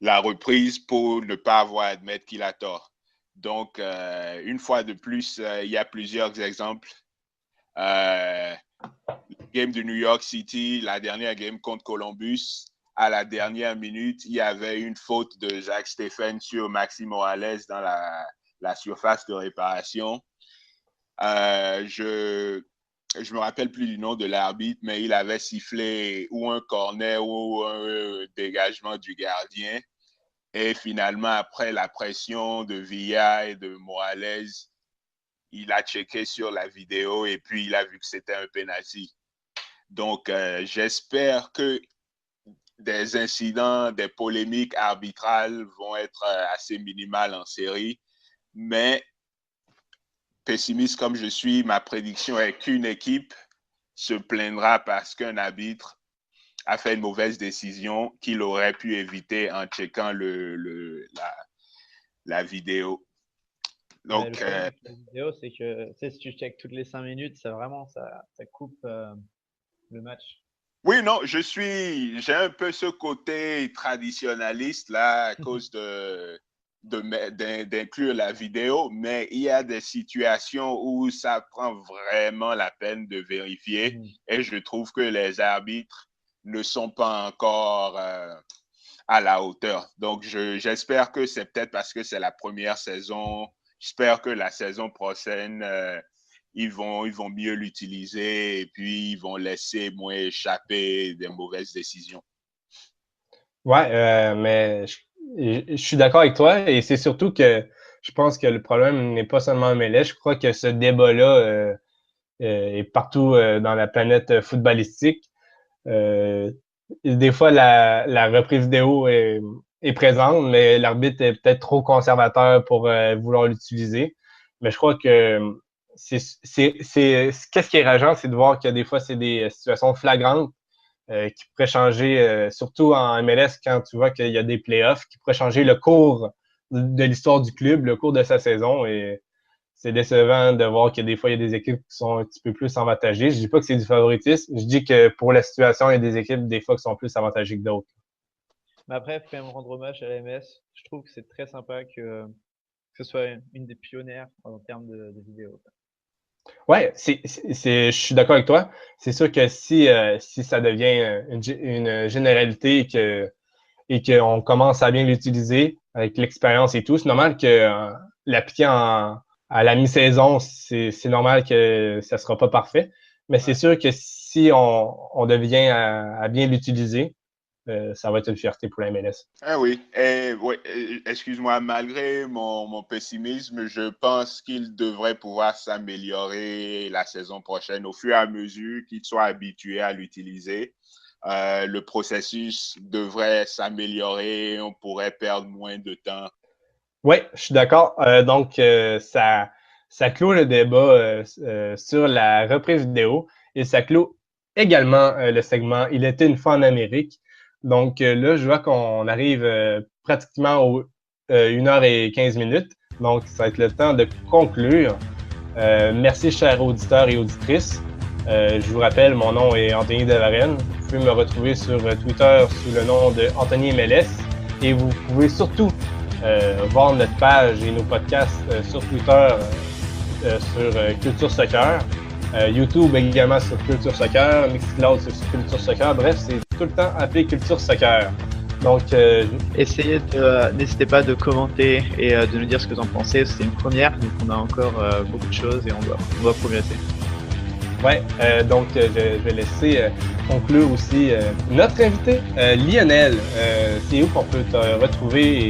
la reprise pour ne pas avoir à admettre qu'il a tort. Donc, une fois de plus, il y a plusieurs exemples. Game de New York City, la dernière game contre Columbus, à la dernière minute, il y avait une faute de Jacques Stéphane sur Maxime Morales dans la surface de réparation. Je me rappelle plus du nom de l'arbitre, mais il avait sifflé ou un corner ou un dégagement du gardien. Et finalement, après la pression de Villa et de Morales, il a checké sur la vidéo et puis il a vu que c'était un penalty. Donc, j'espère que des incidents, des polémiques arbitrales vont être assez minimales en série. Mais pessimiste comme je suis, ma prédiction est qu'une équipe se plaindra parce qu'un arbitre a fait une mauvaise décision qu'il aurait pu éviter en checkant la vidéo. Ouais, le Donc, problème avec la vidéo, c'est que si tu checkes toutes les 5 minutes, ça coupe le match. oui, non, j'ai un peu ce côté traditionnaliste là à cause d'inclure la vidéo, mais il y a des situations où ça prend vraiment la peine de vérifier et je trouve que les arbitres ne sont pas encore à la hauteur. Donc, j'espère que c'est peut-être parce que c'est la première saison. J'espère que la saison prochaine, ils vont mieux l'utiliser et puis ils vont laisser moins échapper des mauvaises décisions. Ouais, mais je suis d'accord avec toi et c'est surtout que je pense que le problème n'est pas seulement en MLS. Je crois que ce débat-là est partout dans la planète footballistique. Euh, des fois, la reprise vidéo est présente, mais l'arbitre est peut-être trop conservateur pour vouloir l'utiliser. Mais je crois que qu'est-ce qui est rageant, c'est de voir que des fois, c'est des situations flagrantes qui pourraient changer, surtout en MLS, quand tu vois qu'il y a des playoffs, qui pourraient changer le cours de l'histoire du club, le cours de sa saison. Et c'est décevant de voir que des fois, il y a des équipes qui sont un petit peu plus avantagées. Je dis pas que c'est du favoritisme. Je dis que pour la situation, il y a des équipes, des fois, qui sont plus avantagées que d'autres. Mais après, il faut quand même rendre hommage à la MS. Je trouve que c'est très sympa que que ce soit une des pionnières en termes de vidéos. Ouais, je suis d'accord avec toi. C'est sûr que si ça devient une généralité et qu'on commence à bien l'utiliser avec l'expérience et tout, c'est normal que l'appliquer à la mi-saison, c'est normal que ça sera pas parfait. Mais c'est sûr que si on devient à bien l'utiliser, ça va être une fierté pour la MLS. Ah oui, excuse-moi, malgré mon pessimisme, je pense qu'il devrait pouvoir s'améliorer la saison prochaine au fur et à mesure qu'il soit habitué à l'utiliser. Le processus devrait s'améliorer, on pourrait perdre moins de temps. Oui, je suis d'accord. Donc, ça clôt le débat sur la reprise vidéo et ça clôt également le segment « Il était une fois en Amérique ». Donc là, je vois qu'on arrive pratiquement aux 1h15. Donc, ça va être le temps de conclure. Merci, chers auditeurs et auditrices. Je vous rappelle, mon nom est Anthony Devarenne. Vous pouvez me retrouver sur Twitter sous le nom de Anthony MLS. Et vous pouvez surtout voir notre page et nos podcasts sur Twitter sur Culture Soccer. YouTube également sur Culture Soccer, Mixcloud sur Culture Soccer. Bref, c'est tout le temps appelé Culture Soccer. Donc, n'hésitez pas de commenter et de nous dire ce que vous en pensez. C'est une première, donc on a encore beaucoup de choses et on doit progresser. Ouais, donc je vais laisser conclure aussi notre invité, Lionel. C'est où qu'on peut te retrouver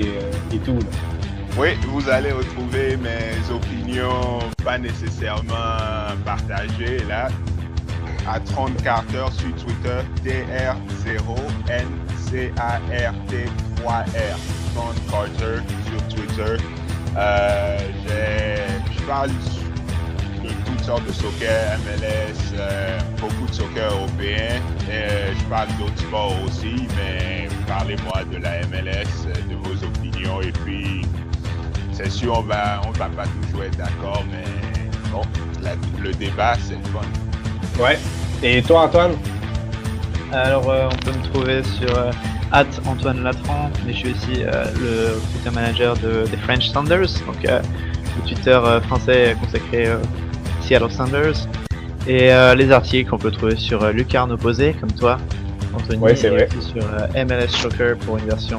et tout là? Oui, vous allez retrouver mes opinions pas nécessairement partagées là à Tron Carter sur Twitter, DR0NCART3R. Tron Carter sur Twitter. Je parle de toutes sortes de soccer, MLS, beaucoup de soccer européen. Je parle d'autres sports aussi, mais parlez-moi de la MLS, de vos opinions et puis c'est sûr, on va pas toujours être d'accord, mais bon, le débat, c'est le fun. Ouais. Et toi, Antoine? Alors, on peut me trouver sur @Antoine Latran, mais je suis aussi le Twitter manager des French Sounders, donc le Twitter français consacré Seattle Sounders. Et les articles, on peut trouver sur Lucarne Opposé, comme toi, Anthony, ouais, c'est vrai. aussi sur MLS Shocker pour une version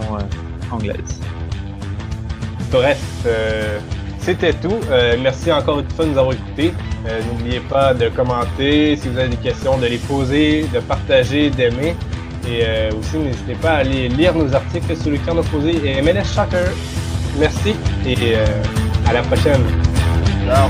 anglaise. Bref, c'était tout. Merci encore une fois de nous avoir écoutés. N'oubliez pas de commenter, si vous avez des questions, de les poser, de partager, d'aimer. Et aussi, n'hésitez pas à aller lire nos articles sur Lucarne Opposé et MLS Shocker. Merci et à la prochaine. Ciao.